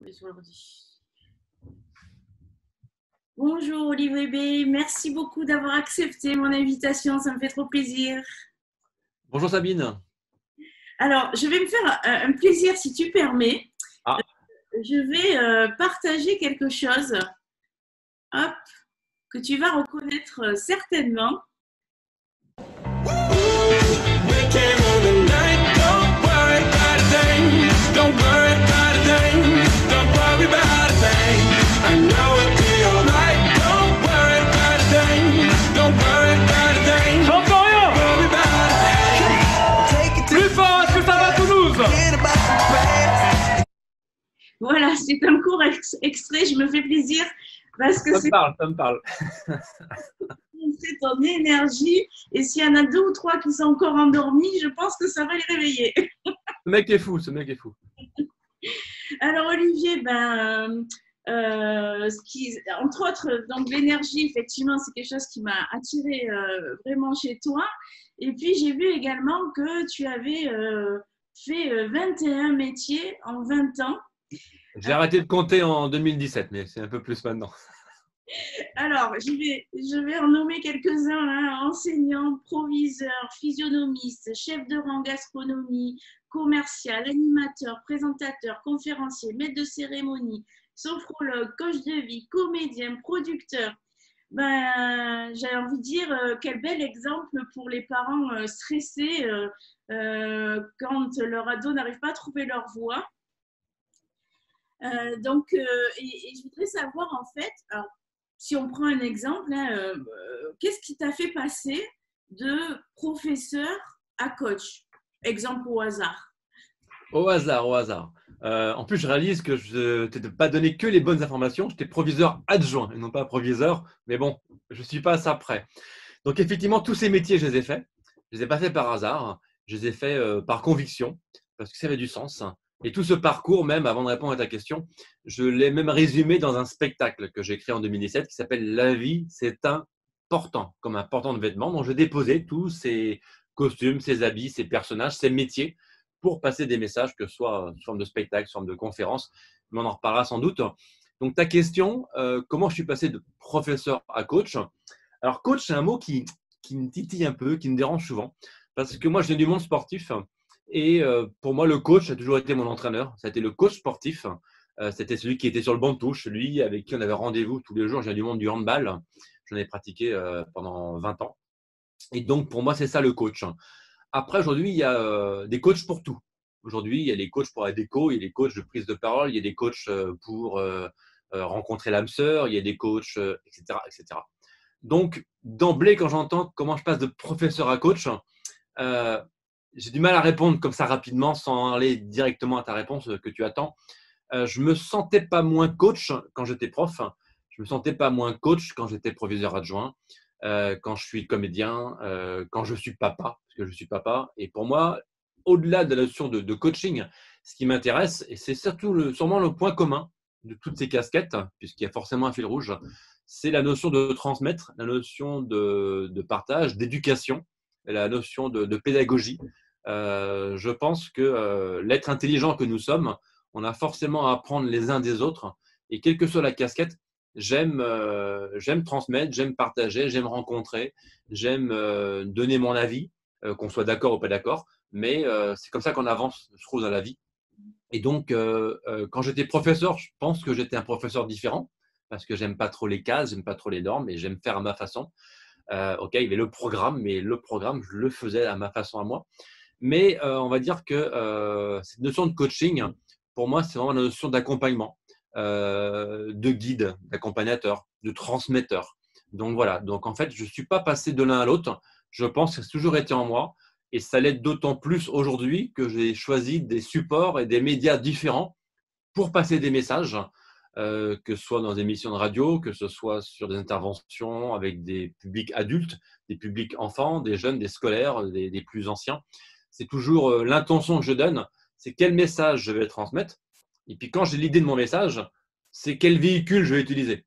Sur l'ordi. Bonjour Olivier B, merci beaucoup d'avoir accepté mon invitation, ça me fait trop plaisir. Bonjour Sabine. Alors, je vais me faire un plaisir si tu permets. Ah, Je vais partager quelque chose, hop, que tu vas reconnaître certainement. j'entends rien. Plus fort, est-ce que ça va Toulouse? Voilà, c'est un court extrait, je me fais plaisir parce que Ça me c'est parle, ça me parle. ton énergie et s'il y en a deux ou trois qui sont encore endormis, je pense que ça va les réveiller. Ce mec est fou, ce mec est fou. Alors Olivier, entre autres, donc l'énergie, effectivement, c'est quelque chose qui m'a attiré vraiment chez toi. Et puis j'ai vu également que tu avais fait 21 métiers en 20 ans. J'ai arrêté de compter en 2017, mais c'est un peu plus maintenant. Alors, je vais en nommer quelques-uns, hein. Enseignant, proviseur, physionomiste, chef de rang gastronomie, commercial, animateur, présentateur, conférencier, maître de cérémonie, sophrologue, coach de vie, comédien, producteur. J'ai envie de dire quel bel exemple pour les parents stressés quand leur ado n'arrive pas à trouver leur voie. Et je voudrais savoir en fait, alors, si on prend un exemple, hein, qu'est-ce qui t'a fait passer de professeur à coach? Exemple au hasard. Au hasard, au hasard. En plus, je réalise que je ne t'ai pas donné que les bonnes informations. J'étais proviseur adjoint et non pas proviseur. Mais bon, je ne suis pas à ça près. Donc, effectivement, tous ces métiers, je les ai faits. Je ne les ai pas faits par hasard. Je les ai faits par conviction, parce que ça avait du sens. Et tout ce parcours, même avant de répondre à ta question, je l'ai même résumé dans un spectacle que j'ai créé en 2017 qui s'appelle La vie, c'est important, comme un portant de vêtements. Donc, je déposais tous ces costumes, ces habits, ces personnages, ces métiers pour passer des messages, que ce soit sous forme de spectacle, sous forme de conférence. Mais on en reparlera sans doute. Donc, ta question, comment je suis passé de professeur à coach? Alors, coach, c'est un mot qui me titille un peu, qui me dérange souvent, parce que moi, je viens du monde sportif. Et pour moi, le coach a toujours été mon entraîneur. Ça a été le coach sportif. C'était celui qui était sur le banc de touche, celui avec qui on avait rendez-vous tous les jours. Je viens du monde du handball. J'en ai pratiqué pendant 20 ans. Et donc, pour moi, c'est ça le coach. Après, aujourd'hui, il y a des coachs pour tout. Aujourd'hui, il y a les coachs pour la déco, il y a des coachs de prise de parole, il y a des coachs pour rencontrer l'âme sœur, il y a des coachs, etc., etc. Donc, d'emblée, quand j'entends comment je passe de professeur à coach, euh, j'ai du mal à répondre comme ça rapidement sans aller directement à ta réponse que tu attends. Je me sentais pas moins coach quand j'étais prof. Je me sentais pas moins coach quand j'étais proviseur adjoint, quand je suis comédien, quand je suis papa, parce que je suis papa. Et pour moi, au-delà de la notion de coaching, ce qui m'intéresse, et c'est surtout sûrement le point commun de toutes ces casquettes, puisqu'il y a forcément un fil rouge, c'est la notion de transmettre, la notion de partage, d'éducation, la notion de pédagogie. Je pense que l'être intelligent que nous sommes, on a forcément à apprendre les uns des autres. Et quelle que soit la casquette, j'aime transmettre, j'aime partager, j'aime rencontrer, j'aime donner mon avis, qu'on soit d'accord ou pas d'accord. Mais c'est comme ça qu'on avance, je trouve, dans la vie. Et donc, quand j'étais professeur, je pense que j'étais un professeur différent parce que j'aime pas trop les cases, j'aime pas trop les normes et j'aime faire à ma façon. Ok, il y avait le programme, mais le programme, je le faisais à ma façon à moi. Mais on va dire que cette notion de coaching, pour moi, c'est vraiment la notion d'accompagnement, de guide, d'accompagnateur, de transmetteur. Donc voilà, donc en fait, je ne suis pas passé de l'un à l'autre. Je pense que c'est toujours été en moi. Et ça l'est d'autant plus aujourd'hui que j'ai choisi des supports et des médias différents pour passer des messages, que ce soit dans des émissions de radio, que ce soit sur des interventions avec des publics adultes, des publics enfants, des jeunes, des scolaires, des plus anciens. C'est toujours l'intention que je donne, c'est quel message je vais transmettre. Et puis quand j'ai l'idée de mon message, c'est quel véhicule je vais utiliser.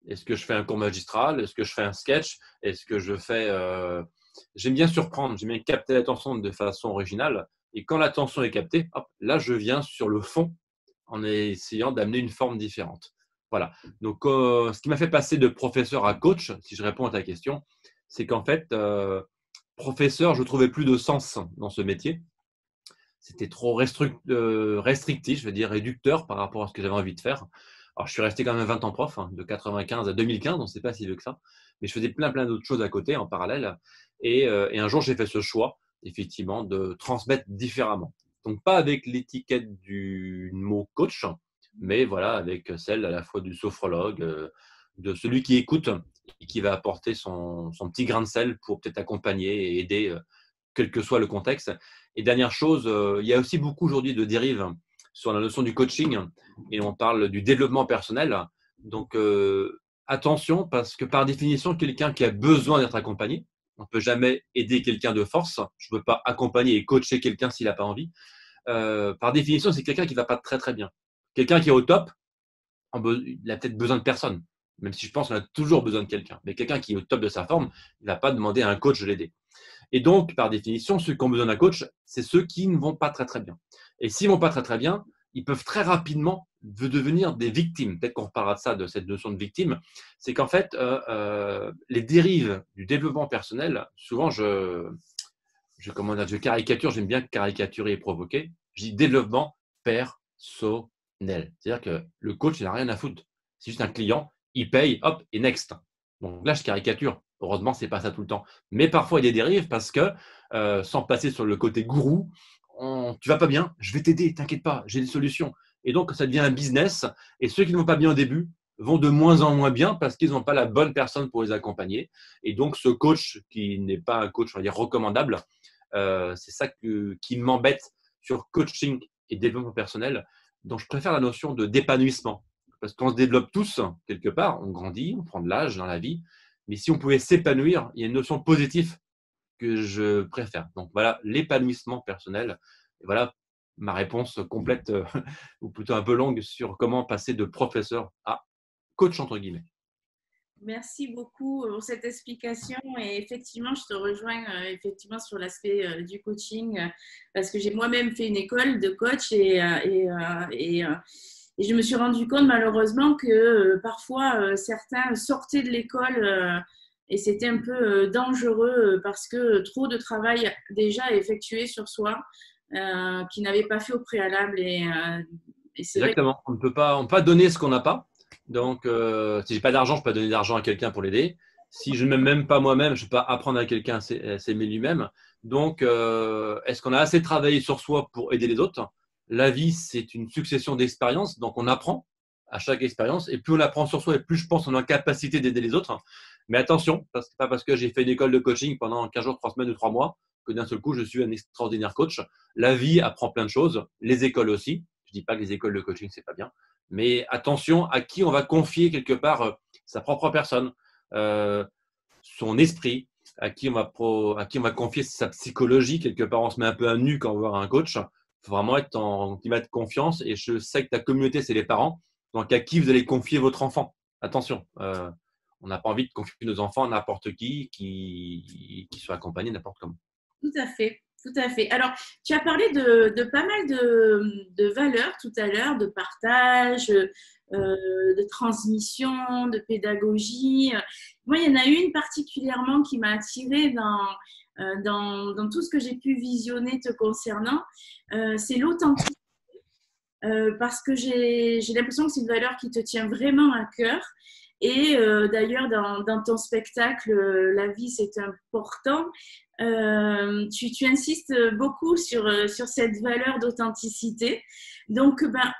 Est-ce que je fais un cours magistral? Est-ce que je fais un sketch? Est-ce que je fais… J'aime bien surprendre, j'aime bien capter l'attention de façon originale. Et quand l'attention est captée, hop, là, je viens sur le fond en essayant d'amener une forme différente. Voilà. Donc, ce qui m'a fait passer de professeur à coach, si je réponds à ta question, c'est qu'en fait, professeur, je trouvais plus de sens dans ce métier. C'était trop restrictif, je veux dire réducteur par rapport à ce que j'avais envie de faire. Alors, je suis resté quand même 20 ans prof, hein, de 95 à 2015, donc c'est pas si vieux que ça. Mais je faisais plein d'autres choses à côté, en parallèle. Et un jour, j'ai fait ce choix, effectivement, de transmettre différemment. Donc, pas avec l'étiquette du mot coach, mais voilà, avec celle à la fois du sophrologue, de celui qui écoute et qui va apporter son petit grain de sel pour peut-être accompagner et aider, quel que soit le contexte. Et dernière chose, il y a aussi beaucoup aujourd'hui de dérives sur la notion du coaching et on parle du développement personnel. Donc, attention parce que par définition, quelqu'un qui a besoin d'être accompagné, on ne peut jamais aider quelqu'un de force. Je ne peux pas accompagner et coacher quelqu'un s'il n'a pas envie. Par définition, c'est quelqu'un qui ne va pas très bien. Quelqu'un qui est au top, il a peut-être besoin de personne, même si je pense qu'on a toujours besoin de quelqu'un. Mais quelqu'un qui est au top de sa forme, il ne va pas demander à un coach de l'aider. Et donc, par définition, ceux qui ont besoin d'un coach, c'est ceux qui ne vont pas très bien. Et s'ils ne vont pas très bien, ils peuvent très rapidement devenir des victimes. Peut-être qu'on reparlera de ça, de cette notion de victime. C'est qu'en fait, les dérives du développement personnel, souvent, je caricature, j'aime bien caricaturer et provoquer. Je dis développement personnel. C'est-à-dire que le coach, il n'a rien à foutre. C'est juste un client, il paye, hop, et next. Donc là, je caricature. Heureusement, ce n'est pas ça tout le temps. Mais parfois, il y a des dérives parce que, sans passer sur le côté gourou, tu vas pas bien, je vais t'aider, t'inquiète pas, j'ai des solutions. Et donc, ça devient un business. Et ceux qui ne vont pas bien au début vont de moins en moins bien parce qu'ils n'ont pas la bonne personne pour les accompagner. Et donc, ce coach qui n'est pas un coach, on va dire, recommandable, c'est ça qui m'embête sur coaching et développement personnel. Donc, je préfère la notion de d'épanouissement. Parce qu'on se développe tous, quelque part, on grandit, on prend de l'âge dans la vie. Mais si on pouvait s'épanouir, il y a une notion positive que je préfère. Donc voilà, l'épanouissement personnel. Et voilà ma réponse complète, ou plutôt un peu longue, sur comment passer de professeur à coach, entre guillemets. Merci beaucoup pour cette explication et effectivement, je te rejoins effectivement sur l'aspect du coaching parce que j'ai moi-même fait une école de coach et je me suis rendu compte malheureusement que parfois certains sortaient de l'école et c'était un peu dangereux parce que trop de travail déjà effectué sur soi qui n'avait pas fait au préalable et c'est vrai que Exactement. On ne peut pas donner ce qu'on n'a pas. Donc, si j'ai pas d'argent, je peux pas donner d'argent à quelqu'un pour l'aider. Si je ne m'aime même pas moi-même, je ne peux pas apprendre à quelqu'un à s'aimer lui-même. Donc, est-ce qu'on a assez travaillé sur soi pour aider les autres? La vie, c'est une succession d'expériences. Donc, on apprend à chaque expérience. Et plus on apprend sur soi, et plus je pense qu'on a la capacité d'aider les autres. Mais attention, pas parce que j'ai fait une école de coaching pendant 15 jours, 3 semaines ou 3 mois que d'un seul coup, je suis un extraordinaire coach. La vie apprend plein de choses, les écoles aussi. Je ne dis pas que les écoles de coaching, c'est pas bien. Mais attention à qui on va confier quelque part sa propre personne, son esprit, à qui on va confier sa psychologie. Quelque part, on se met un peu à nu quand on va voir un coach. Il faut vraiment être en climat de confiance. Et je sais que ta communauté, c'est les parents. Donc, à qui vous allez confier votre enfant? Attention, on n'a pas envie de confier nos enfants à n'importe qui soit accompagné n'importe comment. tout à fait. Tout à fait. Alors, tu as parlé de pas mal de valeurs tout à l'heure, de partage, de transmission, de pédagogie. Moi, il y en a une particulièrement qui m'a attirée dans tout ce que j'ai pu visionner te concernant. C'est l'authenticité. Parce que j'ai l'impression que c'est une valeur qui te tient vraiment à cœur. Et d'ailleurs, dans ton spectacle, La vie, c'est important, tu insistes beaucoup sur cette valeur d'authenticité. Donc, ben,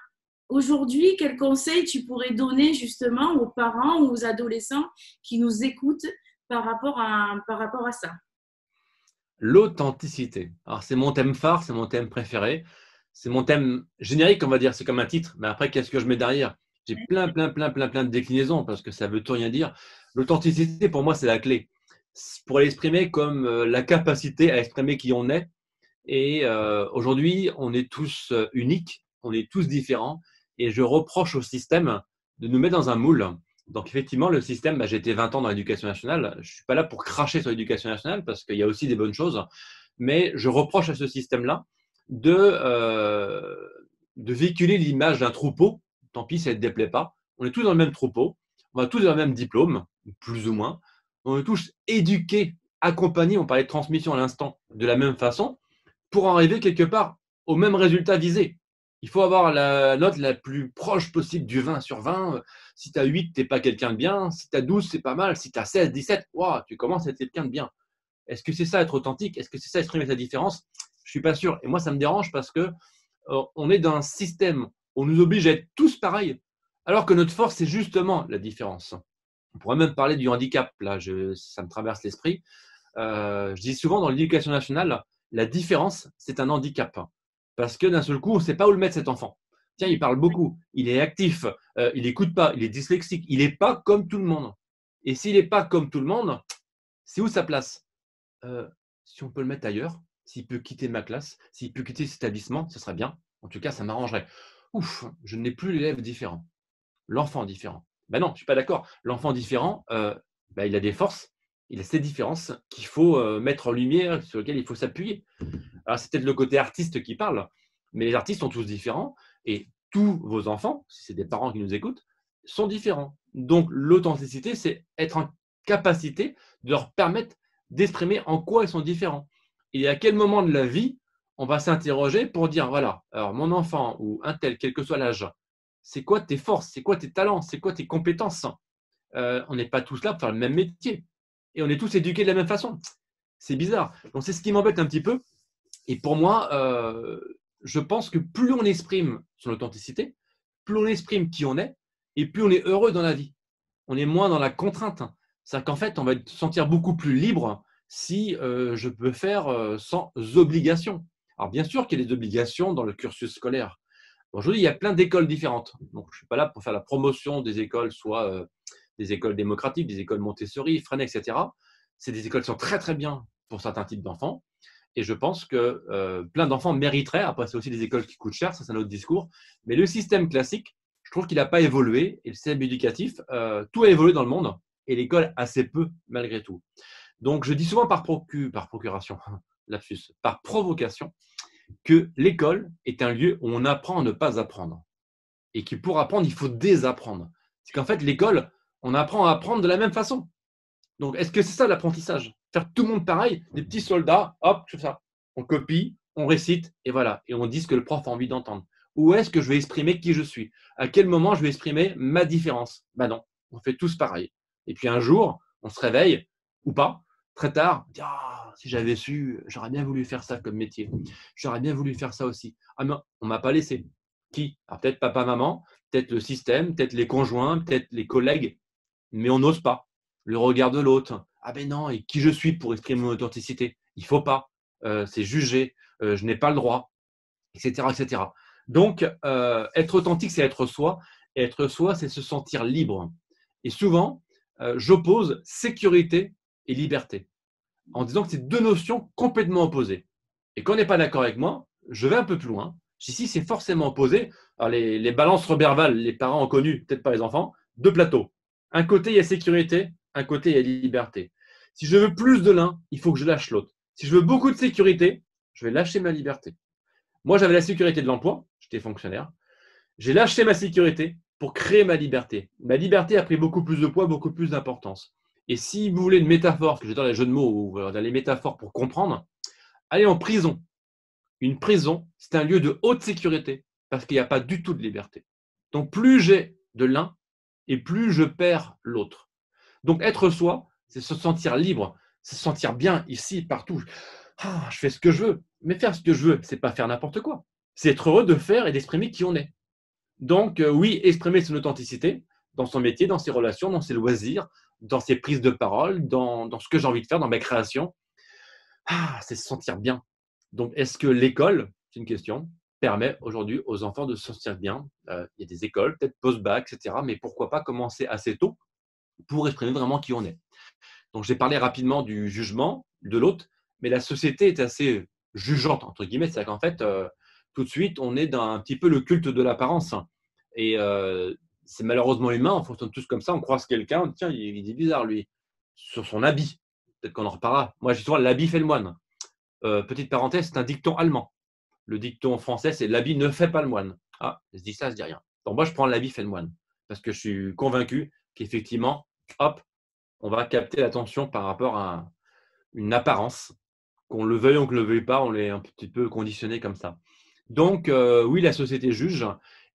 aujourd'hui, quel conseil tu pourrais donner justement aux parents ou aux adolescents qui nous écoutent par rapport à ça? L'authenticité. Alors, c'est mon thème phare, c'est mon thème préféré. C'est mon thème générique, on va dire. C'est comme un titre. Mais après, qu'est-ce que je mets derrière? J'ai plein de déclinaisons parce que ça veut tout rien dire. L'authenticité, pour moi, c'est la clé. Pour l'exprimer comme la capacité à exprimer qui on est. Et aujourd'hui, on est tous uniques, on est tous différents. Et je reproche au système de nous mettre dans un moule. Donc, effectivement, le système, j'ai été 20 ans dans l'éducation nationale. Je ne suis pas là pour cracher sur l'éducation nationale parce qu'il y a aussi des bonnes choses. Mais je reproche à ce système-là de de véhiculer l'image d'un troupeau. Tant pis si elle ne te déplaît pas. On est tous dans le même troupeau, on a tous le même diplôme, plus ou moins. On est tous éduqués, accompagnés, on parlait de transmission à l'instant, de la même façon, pour en arriver quelque part au même résultat visé. Il faut avoir la note la plus proche possible du 20 sur 20. Si tu as 8, tu n'es pas quelqu'un de bien. Si tu as 12, c'est pas mal. Si tu as 16, 17, wow, tu commences à être quelqu'un de bien. Est-ce que c'est ça être authentique? Est-ce que c'est ça exprimer sa différence? Je ne suis pas sûr. Et moi, ça me dérange parce que on est dans un système où on nous oblige à être tous pareils, alors que notre force, c'est justement la différence. On pourrait même parler du handicap. Là, ça me traverse l'esprit. Je dis souvent dans l'éducation nationale, la différence, c'est un handicap. Parce que d'un seul coup, on ne sait pas où le mettre, cet enfant. Tiens, il parle beaucoup, il est actif, il n'écoute pas, il est dyslexique, il n'est pas comme tout le monde. Et s'il n'est pas comme tout le monde, c'est où sa place? Si on peut le mettre ailleurs, s'il peut quitter ma classe, s'il peut quitter cet établissement, ce serait bien. En tout cas, ça m'arrangerait. Ouf, je n'ai plus l'élève différent, l'enfant différent. Ben non, je ne suis pas d'accord. L'enfant différent, il a des forces, il a ses différences qu'il faut mettre en lumière, sur lesquelles il faut s'appuyer. Alors, c'est peut-être le côté artiste qui parle, mais les artistes sont tous différents et tous vos enfants, si c'est des parents qui nous écoutent, sont différents. Donc, l'authenticité, c'est être en capacité de leur permettre d'exprimer en quoi ils sont différents. Et à quel moment de la vie on va s'interroger pour dire, voilà, alors mon enfant ou un tel, quel que soit l'âge, c'est quoi tes forces, c'est quoi tes talents, c'est quoi tes compétences? On n'est pas tous là pour faire le même métier. Et on est tous éduqués de la même façon. C'est bizarre. Donc, c'est ce qui m'embête un petit peu. Et pour moi, je pense que plus on exprime son authenticité, plus on exprime qui on est, et plus on est heureux dans la vie. On est moins dans la contrainte. C'est-à-dire qu'en fait, on va se sentir beaucoup plus libre si je peux faire sans obligation. Alors bien sûr qu'il y a des obligations dans le cursus scolaire. Aujourd'hui, il y a plein d'écoles différentes. Donc, je ne suis pas là pour faire la promotion des écoles, soit des écoles démocratiques, des écoles Montessori, Freinet, etc. C'est des écoles qui sont très, très bien pour certains types d'enfants. Et je pense que plein d'enfants mériteraient, après c'est aussi des écoles qui coûtent cher, ça c'est un autre discours, mais le système classique, je trouve qu'il n'a pas évolué, et le système éducatif, tout a évolué dans le monde, et l'école assez peu malgré tout. Donc je dis souvent par procuration, lapsus, par provocation, que l'école est un lieu où on apprend à ne pas apprendre. Et que pour apprendre, il faut désapprendre. C'est qu'en fait, l'école, on apprend à apprendre de la même façon. Donc, est-ce que c'est ça l'apprentissage? Faire tout le monde pareil, des petits soldats, hop, tout ça. On copie, on récite, et voilà. Et on dit ce que le prof a envie d'entendre. Où est-ce que je vais exprimer qui je suis? À quel moment je vais exprimer ma différence? Ben non, on fait tous pareil. Et puis un jour, on se réveille, ou pas, très tard, on dit, ah, si j'avais su, j'aurais bien voulu faire ça comme métier. J'aurais bien voulu faire ça aussi. Ah non, on ne m'a pas laissé. Qui? Alors, peut-être papa, maman, peut-être le système, peut-être les conjoints, peut-être les collègues, mais on n'ose pas. Le regard de l'autre. Ah ben non, et qui je suis pour exprimer mon authenticité? Il ne faut pas. C'est jugé. Je n'ai pas le droit, etc. etc. Donc, être authentique, c'est être soi. Et être soi, c'est se sentir libre. Et souvent, j'oppose sécurité et liberté en disant que c'est deux notions complètement opposées. Et quand on n'est pas d'accord avec moi, je vais un peu plus loin. Si c'est forcément opposé, alors les balances verbales, les parents ont connu, peut-être pas les enfants, deux plateaux. Un côté, il y a sécurité, un côté, il y a liberté. Si je veux plus de l'un, il faut que je lâche l'autre. Si je veux beaucoup de sécurité, je vais lâcher ma liberté. Moi, j'avais la sécurité de l'emploi, j'étais fonctionnaire. J'ai lâché ma sécurité pour créer ma liberté. Ma liberté a pris beaucoup plus de poids, beaucoup plus d'importance. Et si vous voulez une métaphore, parce que j'adore les jeux de mots ou dans les métaphores pour comprendre, allez en prison. Une prison, c'est un lieu de haute sécurité parce qu'il n'y a pas du tout de liberté. Donc plus j'ai de l'un et plus je perds l'autre. Donc être soi, c'est se sentir libre, c'est se sentir bien ici, partout. Ah, je fais ce que je veux. Mais faire ce que je veux, c'est pas faire n'importe quoi. C'est être heureux de faire et d'exprimer qui on est. Donc oui, exprimer son authenticité dans son métier, dans ses relations, dans ses loisirs, dans ses prises de parole, dans ce que j'ai envie de faire, dans mes créations. Ah, c'est se sentir bien. Donc, est-ce que l'école, c'est une question, permet aujourd'hui aux enfants de se sentir bien? Il y a des écoles, peut-être post-bac, etc. Mais pourquoi pas commencer assez tôt pour exprimer vraiment qui on est? Donc, j'ai parlé rapidement du jugement de l'autre, mais la société est assez jugeante, entre guillemets. C'est-à-dire qu'en fait, tout de suite, on est dans un petit peu le culte de l'apparence. Et c'est malheureusement humain, on fonctionne tous comme ça. On croise quelqu'un, on dit, tiens, il est bizarre, lui, sur son habit. Peut-être qu'on en reparlera. Moi, j'ai souvent l'habit fait le moine. Petite parenthèse, c'est un dicton allemand. Le dicton français, c'est l'habit ne fait pas le moine. Ah, je dis ça, je dis rien. Donc moi, je prends l'avis fait de moine parce que je suis convaincu qu'effectivement, hop, on va capter l'attention par rapport à une apparence. Qu'on le veuille ou qu'on ne le veuille pas, on est un petit peu conditionné comme ça. Donc, oui, la société juge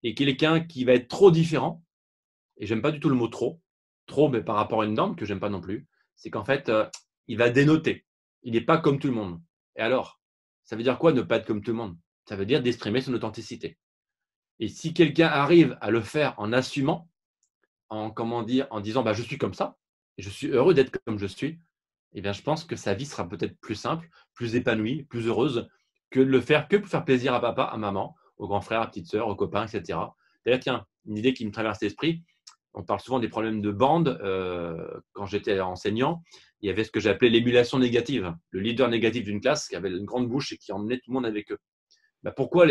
et quelqu'un qui va être trop différent, et j'aime pas du tout le mot trop, mais par rapport à une norme que j'aime pas non plus, c'est qu'en fait, il va dénoter. Il n'est pas comme tout le monde. Et alors, ça veut dire quoi ne pas être comme tout le monde? Ça veut dire d'exprimer son authenticité. Et si quelqu'un arrive à le faire en assumant, en comment dire, en disant bah, je suis comme ça, et je suis heureux d'être comme je suis, eh bien, je pense que sa vie sera peut-être plus simple, plus épanouie, plus heureuse que de le faire que pour faire plaisir à papa, à maman, aux grands frères, à petite sœur, aux copains, etc. D'ailleurs, tiens, une idée qui me traverse l'esprit, on parle souvent des problèmes de bande. Quand j'étais enseignant, il y avait ce que j'appelais l'émulation négative. Le leader négatif d'une classe qui avait une grande bouche et qui emmenait tout le monde avec eux. Bah, pourquoi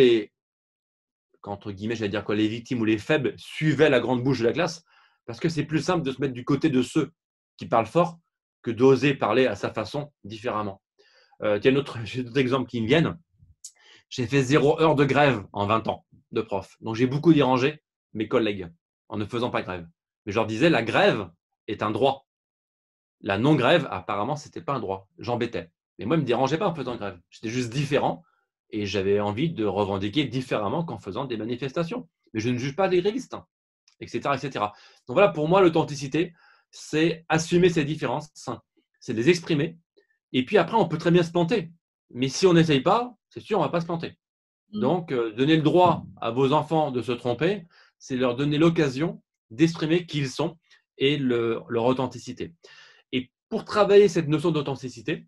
entre guillemets, j'allais dire quoi, les victimes ou les faibles suivaient la grande bouche de la classe? Parce que c'est plus simple de se mettre du côté de ceux qui parlent fort que d'oser parler à sa façon différemment. Tiens, j'ai d'autres exemples qui me viennent. J'ai fait 0 heure de grève en 20 ans de prof. Donc, j'ai beaucoup dérangé mes collègues en ne faisant pas grève. Mais je leur disais, la grève est un droit. La non-grève, apparemment, ce n'était pas un droit. J'embêtais. Mais moi, je ne me dérangeais pas en faisant grève. J'étais juste différent et j'avais envie de revendiquer différemment qu'en faisant des manifestations. Mais je ne juge pas les grévistes, hein, etc., etc. Donc voilà, pour moi, l'authenticité, c'est assumer ces différences, c'est les exprimer. Et puis après, on peut très bien se planter. Mais si on n'essaye pas, c'est sûr, on ne va pas se planter. Donc, donner le droit à vos enfants de se tromper, c'est leur donner l'occasion d'exprimer qui ils sont et leur authenticité. Et pour travailler cette notion d'authenticité,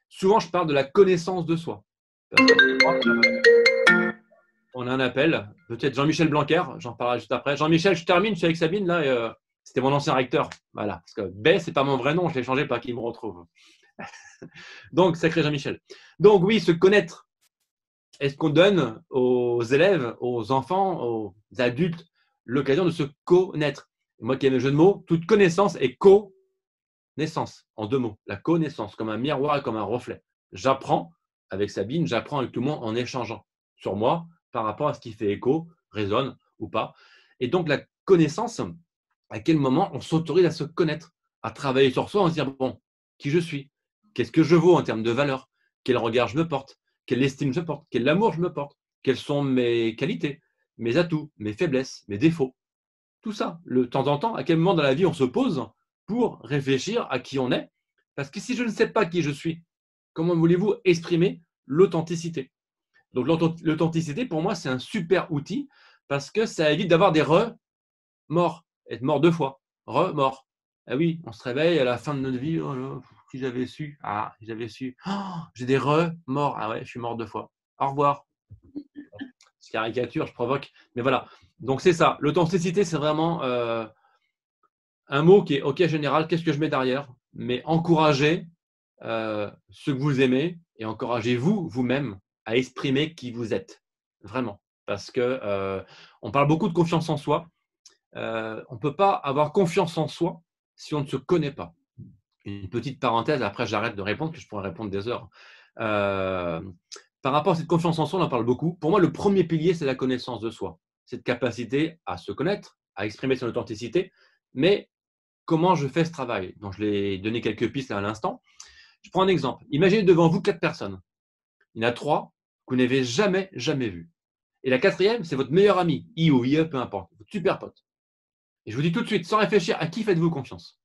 souvent je parle de la connaissance de soi. Parce que, on a un appel, peut-être Jean-Michel Blanquer, j'en parlerai juste après. Jean-Michel, je termine, je suis avec Sabine, là, et, c'était mon ancien recteur. Voilà, parce que B, c'est pas mon vrai nom, je l'ai changé pour qu'il me retrouve. Donc, sacré Jean-Michel. Donc, oui, se connaître. Est-ce qu'on donne aux élèves, aux enfants, aux adultes, l'occasion de se connaître? Moi qui aime le jeu de mots, toute connaissance est connaissance, en 2 mots. La connaissance, comme un miroir et comme un reflet. J'apprends avec Sabine, j'apprends avec tout le monde en échangeant sur moi par rapport à ce qui fait écho, résonne ou pas. Et donc, la connaissance, à quel moment on s'autorise à se connaître, à travailler sur soi, en se dire, bon, qui je suis? Qu'est-ce que je vaux en termes de valeur? Quel regard je me porte? Quelle estime je porte? Quel amour je me porte? Quelles sont mes qualités, mes atouts, mes faiblesses, mes défauts? Tout ça, de temps en temps, à quel moment dans la vie on se pose pour réfléchir à qui on est? Parce que si je ne sais pas qui je suis, comment voulez-vous exprimer l'authenticité? Donc l'authenticité, pour moi, c'est un super outil parce que ça évite d'avoir des remords, être mort 2 fois, remords. Ah oui, on se réveille à la fin de notre vie, oh là, si j'avais su, si j'avais su, oh, j'ai des remords, ah ouais, je suis mort 2 fois. Au revoir. Je caricature, je provoque, mais voilà. Donc c'est ça, l'authenticité, c'est vraiment un mot qui est OK général, qu'est-ce que je mets derrière? Mais encouragez ceux que vous aimez et encouragez-vous vous-même à exprimer qui vous êtes. Vraiment. Parce que on parle beaucoup de confiance en soi. On ne peut pas avoir confiance en soi si on ne se connaît pas. Une petite parenthèse, après j'arrête de répondre, que je pourrais répondre des heures. Par rapport à cette confiance en soi, on en parle beaucoup. Pour moi, le premier pilier, c'est la connaissance de soi. Cette capacité à se connaître, à exprimer son authenticité. Mais comment je fais ce travail? Donc, je l'ai donné quelques pistes à l'instant. Je prends un exemple. Imaginez devant vous 4 personnes. Il y en a 3 que vous n'avez jamais, jamais vues. Et la 4e, c'est votre meilleur ami, I ou IE, peu importe, votre super pote. Et je vous dis tout de suite, sans réfléchir, à qui faites-vous confiance?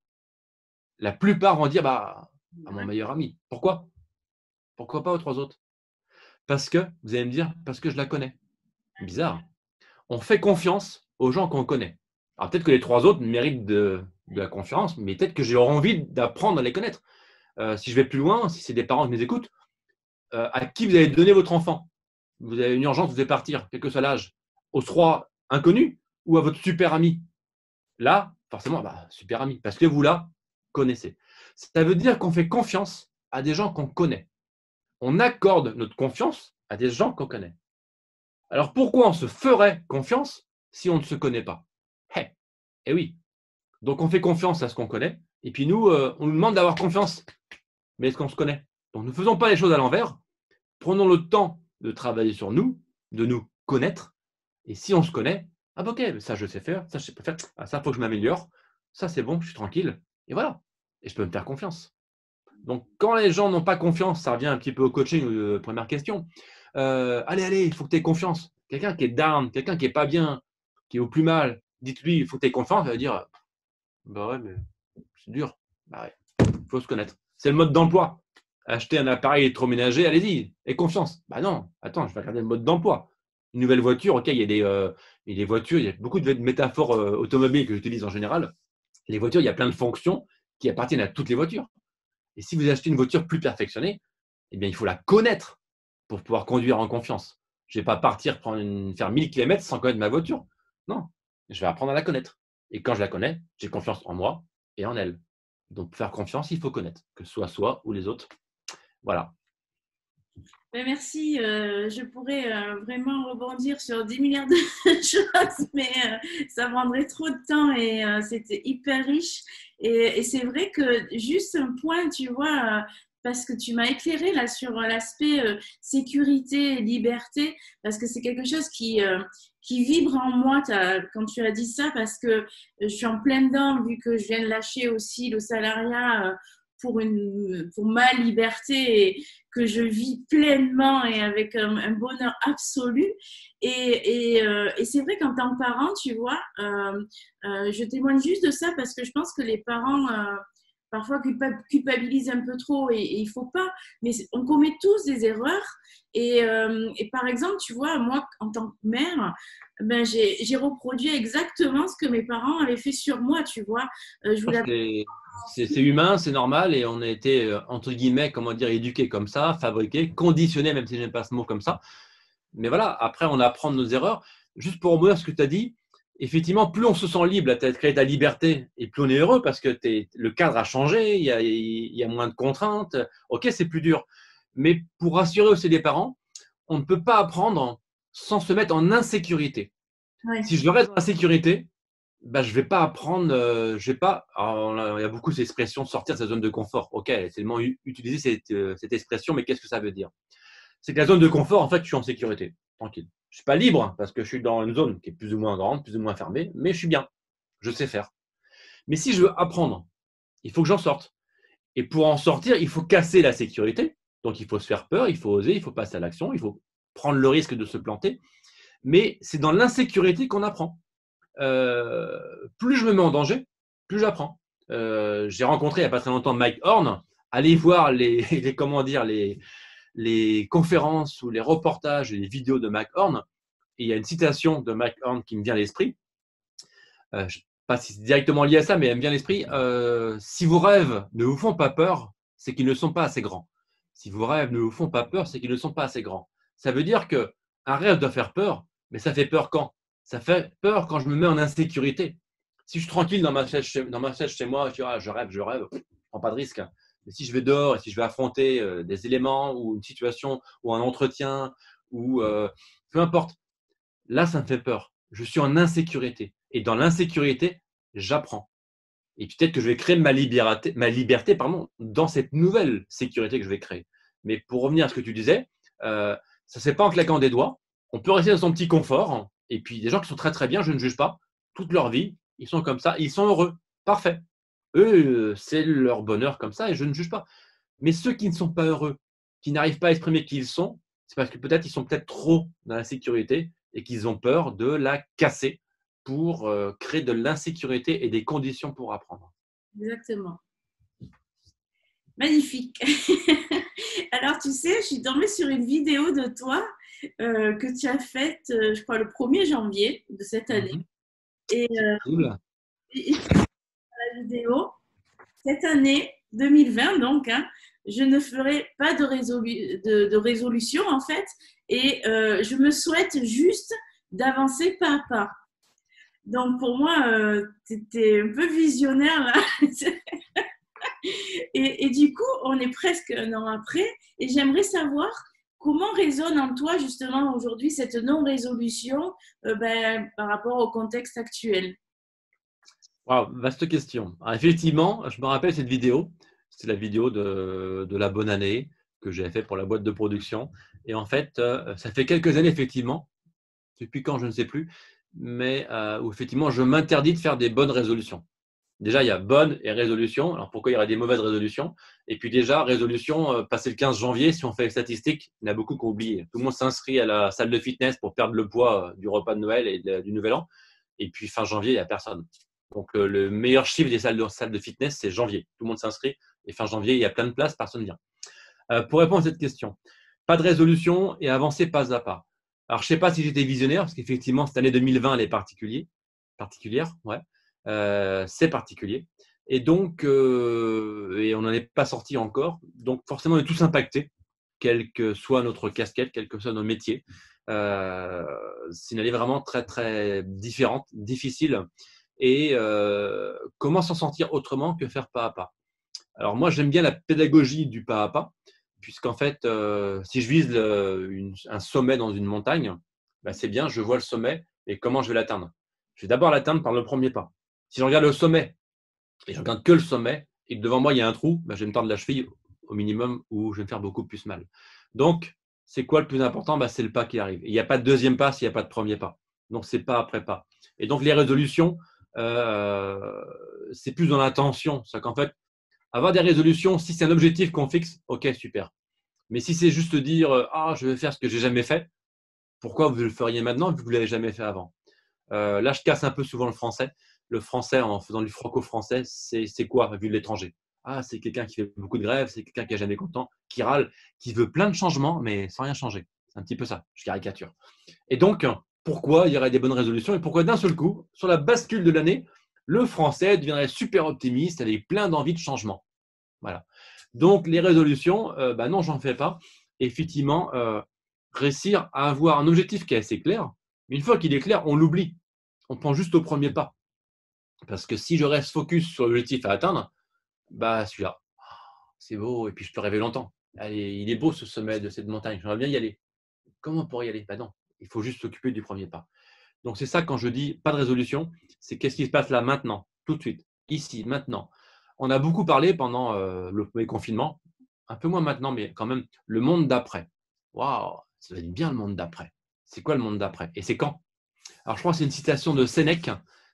La plupart vont dire à mon meilleur ami. Pourquoi? Pourquoi pas aux 3 autres? Parce que, vous allez me dire, parce que je la connais. Bizarre. On fait confiance aux gens qu'on connaît. Alors peut-être que les 3 autres méritent de la confiance, mais peut-être que j'ai envie d'apprendre à les connaître. Si je vais plus loin, si c'est des parents qui nous écoutent, à qui vous allez donner votre enfant? Vous avez une urgence, vous devez partir, quel que soit l'âge, aux 3 inconnus ou à votre super ami? Là, forcément, super ami, parce que vous la connaissez. Ça veut dire qu'on fait confiance à des gens qu'on connaît. On accorde notre confiance à des gens qu'on connaît. Alors pourquoi on se ferait confiance si on ne se connaît pas? Eh oui. Donc on fait confiance à ce qu'on connaît, et puis nous, on nous demande d'avoir confiance. Mais est-ce qu'on se connaît? Donc ne faisons pas les choses à l'envers. Prenons le temps de travailler sur nous, de nous connaître, Et si on se connaît, ah bah, ok, ça je sais faire, ça je sais pas faire, ah, ça faut que je m'améliore, ça c'est bon, je suis tranquille, et voilà. Et je peux me faire confiance. Donc, quand les gens n'ont pas confiance, ça revient un petit peu au coaching, première question. Allez, il faut que tu aies confiance. Quelqu'un qui est down, quelqu'un qui est pas bien, qui est au plus mal, dites-lui, il faut que tu aies confiance, il va dire, bah ouais, mais c'est dur. Bah ouais, il faut se connaître. C'est le mode d'emploi. Acheter un appareil électroménager, allez-y, aie confiance. Bah non, attends, je vais regarder le mode d'emploi. Une nouvelle voiture, ok, il y a des voitures, il y a beaucoup de métaphores automobiles que j'utilise en général. Les voitures, il y a plein de fonctions qui appartiennent à toutes les voitures. Et si vous achetez une voiture plus perfectionnée, eh bien, il faut la connaître pour pouvoir conduire en confiance. Je ne vais pas partir faire 1000 km sans connaître ma voiture. Non, je vais apprendre à la connaître. Et quand je la connais, j'ai confiance en moi et en elle. Donc, pour faire confiance, il faut connaître, que ce soit soi ou les autres. Voilà. Merci. Je pourrais vraiment rebondir sur 10 milliards de choses, mais ça prendrait trop de temps et c'était hyper riche. Et c'est vrai que juste un point, tu vois, parce que tu m'as éclairé là sur l'aspect sécurité et liberté, parce que c'est quelque chose qui vibre en moi quand tu as dit ça, parce que je suis en plein dedans, vu que je viens de lâcher aussi le salariat pour ma liberté. Et que je vis pleinement et avec un bonheur absolu. Et c'est vrai qu'en tant que parent, tu vois, je témoigne juste de ça parce que je pense que les parents parfois culpabilisent un peu trop et il faut pas. Mais on commet tous des erreurs. Et par exemple, tu vois, moi, en tant que mère, ben, j'ai reproduit exactement ce que mes parents avaient fait sur moi, tu vois. Je voulais C'est humain, c'est normal et on a été, entre guillemets, comment dire, éduqués comme ça, fabriqués, conditionnés, même si je n'aime pas ce mot comme ça. Mais voilà, après, on apprend de nos erreurs. Juste pour rebondir ce que tu as dit, effectivement, plus on se sent libre, tu as créé ta liberté, et plus on est heureux parce que le cadre a changé, il y a moins de contraintes. Ok, c'est plus dur. Mais pour rassurer aussi les parents, on ne peut pas apprendre sans se mettre en insécurité. ouais. Si je reste dans la sécurité, bah, je vais pas apprendre, je vais pas. Alors, il y a beaucoup cette expression sortir de sa zone de confort. Ok, c'est tellement utilisé cette expression, mais qu'est-ce que ça veut dire? C'est que la zone de confort, en fait, je suis en sécurité, tranquille. Je suis pas libre parce que je suis dans une zone qui est plus ou moins grande, plus ou moins fermée, mais je suis bien. Je sais faire. Mais si je veux apprendre, il faut que j'en sorte. Et pour en sortir, il faut casser la sécurité. Donc, il faut se faire peur, il faut oser, il faut passer à l'action, il faut prendre le risque de se planter. Mais c'est dans l'insécurité qu'on apprend. Plus je me mets en danger, plus j'apprends. J'ai rencontré il n'y a pas très longtemps Mike Horn. Allez voir comment dire, les conférences ou les reportages et les vidéos de Mike Horn. Et il y a une citation de Mike Horn qui me vient à l'esprit. Je ne sais pas si c'est directement lié à ça, mais elle me vient à l'esprit. Si vos rêves ne vous font pas peur, c'est qu'ils ne sont pas assez grands. Si vos rêves ne vous font pas peur, c'est qu'ils ne sont pas assez grands. Ça veut dire que un rêve doit faire peur, mais ça fait peur quand? Ça fait peur quand je me mets en insécurité. Si je suis tranquille dans ma chaise chez moi, je dis ah, je rêve, je ne prends pas de risque. Mais si je vais dehors et si je vais affronter des éléments ou une situation ou un entretien ou peu importe, là, ça me fait peur. Je suis en insécurité. Et dans l'insécurité, j'apprends. Et peut-être que je vais créer ma liberté dans cette nouvelle sécurité que je vais créer. Mais pour revenir à ce que tu disais, ça ne se fait pas en claquant des doigts. On peut rester dans son petit confort. Et puis, des gens qui sont très, très bien, je ne juge pas. Toute leur vie, ils sont comme ça. Ils sont heureux. Parfait. Eux, c'est leur bonheur comme ça et je ne juge pas. Mais ceux qui ne sont pas heureux, qui n'arrivent pas à exprimer qui ils sont, c'est parce que peut-être ils sont peut-être trop dans la sécurité et qu'ils ont peur de la casser pour créer de l'insécurité et des conditions pour apprendre. Exactement. Magnifique. Alors, tu sais, je suis tombée sur une vidéo de toi que tu as faite, je crois, le 1er janvier de cette année. Mhm. Et, Cool. et la vidéo, cette année 2020, donc, hein, je ne ferai pas de résolution, en fait, et je me souhaite juste d'avancer pas à pas. Donc, pour moi, tu étais un peu visionnaire, là. Et du coup, on est presque un an après et j'aimerais savoir comment résonne en toi justement aujourd'hui cette non-résolution par rapport au contexte actuel. Wow, vaste question. Alors, effectivement, je me rappelle cette vidéo. C'est la vidéo de la bonne année que j'ai fait pour la boîte de production. Et en fait, ça fait quelques années, effectivement, depuis quand, je ne sais plus, mais où effectivement, je m'interdis de faire des bonnes résolutions. Déjà, il y a bonne et résolution. Alors, pourquoi il y aurait des mauvaises résolutions? Et puis déjà, résolution, passé le 15 janvier, si on fait les statistiques, il y en a beaucoup qui ont oublié. Tout le monde s'inscrit à la salle de fitness pour perdre le poids du repas de Noël et du Nouvel An. Et puis, fin janvier, il n'y a personne. Donc, le meilleur chiffre des salles de fitness, c'est janvier. Tout le monde s'inscrit. Et fin janvier, il y a plein de places, personne ne vient. Pour répondre à cette question, pas de résolution et avancer pas à pas. Alors, je ne sais pas si j'étais visionnaire, parce qu'effectivement, cette année 2020, elle est particulière, ouais. C'est particulier. Et donc, et on n'en est pas sorti encore. Donc, forcément, on est tous impactés, quelle que soit notre casquette, quel que soit nos métiers. C'est une année vraiment très, très différente, difficile. Et comment s'en sortir autrement que faire pas à pas? Alors, moi, j'aime bien la pédagogie du pas à pas, puisqu'en fait, si je vise un sommet dans une montagne, ben, c'est bien, je vois le sommet et comment je vais l'atteindre. Je vais d'abord l'atteindre par le premier pas. Si je regarde le sommet et je regarde que le sommet et que devant moi il y a un trou, ben, je vais me tordre la cheville au minimum ou je vais me faire beaucoup plus mal. Donc, c'est quoi le plus important? Ben, c'est le pas qui arrive. Il n'y a pas de deuxième pas s'il n'y a pas de premier pas. Donc, c'est pas après pas. Et donc, les résolutions, c'est plus dans l'intention. C'est qu'en fait, avoir des résolutions, si c'est un objectif qu'on fixe, ok, super. Mais si c'est juste dire ah, je vais faire ce que j'ai jamais fait, pourquoi vous le feriez maintenant vu que vous l'avez jamais fait avant? Là, je casse un peu souvent le français. Le français, en faisant du franco-français, c'est quoi vu de l'étranger? Ah, c'est quelqu'un qui fait beaucoup de grèves, c'est quelqu'un qui est jamais content, qui râle, qui veut plein de changements, mais sans rien changer. C'est un petit peu ça, je caricature. Et donc, pourquoi il y aurait des bonnes résolutions et pourquoi d'un seul coup, sur la bascule de l'année, le français deviendrait super optimiste avec plein d'envie de changement? Voilà. Donc, les résolutions, bah non, j'en fais pas. Effectivement, réussir à avoir un objectif qui est assez clair, mais une fois qu'il est clair, on l'oublie. On prend juste au premier pas. Parce que si je reste focus sur l'objectif à atteindre, bah celui-là, c'est beau, et puis je peux rêver longtemps. Allez, il est beau ce sommet de cette montagne, j'aimerais bien y aller. Comment on pourrait y aller? Bah non, il faut juste s'occuper du premier pas. Donc c'est ça quand je dis pas de résolution, c'est qu'est-ce qui se passe là maintenant, tout de suite, ici, maintenant. On a beaucoup parlé pendant le premier confinement, un peu moins maintenant, mais quand même, le monde d'après. Waouh, ça va être bien le monde d'après. C'est quoi le monde d'après? Et c'est quand? Alors je crois que c'est une citation de Sénèque,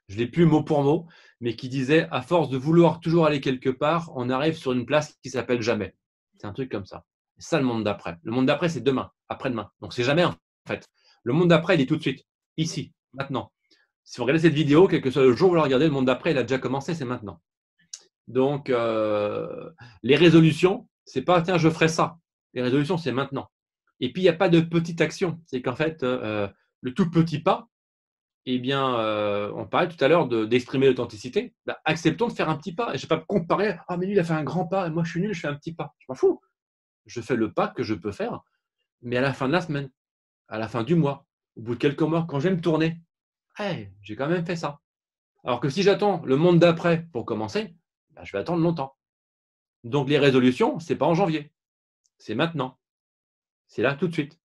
je ne l'ai plus mot pour mot, mais qui disait à force de vouloir toujours aller quelque part, on arrive sur une place qui s'appelle jamais. C'est un truc comme ça. C'est ça le monde d'après. Le monde d'après, c'est demain, après-demain. Donc c'est jamais en fait. Le monde d'après, il est tout de suite, ici, maintenant. Si vous regardez cette vidéo, quel que soit le jour où vous la regardez, le monde d'après, il a déjà commencé, c'est maintenant. Donc, les résolutions, c'est pas tiens, je ferai ça. Les résolutions, c'est maintenant. Et puis, il n'y a pas de petite action. C'est qu'en fait, le tout petit pas, eh bien, on parlait tout à l'heure d'exprimer l'authenticité. Bah, acceptons de faire un petit pas. Et je ne vais pas me comparer. Ah, mais lui, il a fait un grand pas et moi, je suis nul, je fais un petit pas. Je m'en fous. Je fais le pas que je peux faire, mais à la fin de la semaine, à la fin du mois, au bout de quelques mois, quand je vais me tourner, hey, j'ai quand même fait ça. Alors que si j'attends le monde d'après pour commencer, bah, je vais attendre longtemps. Donc, les résolutions, ce n'est pas en janvier. C'est maintenant. C'est là, tout de suite.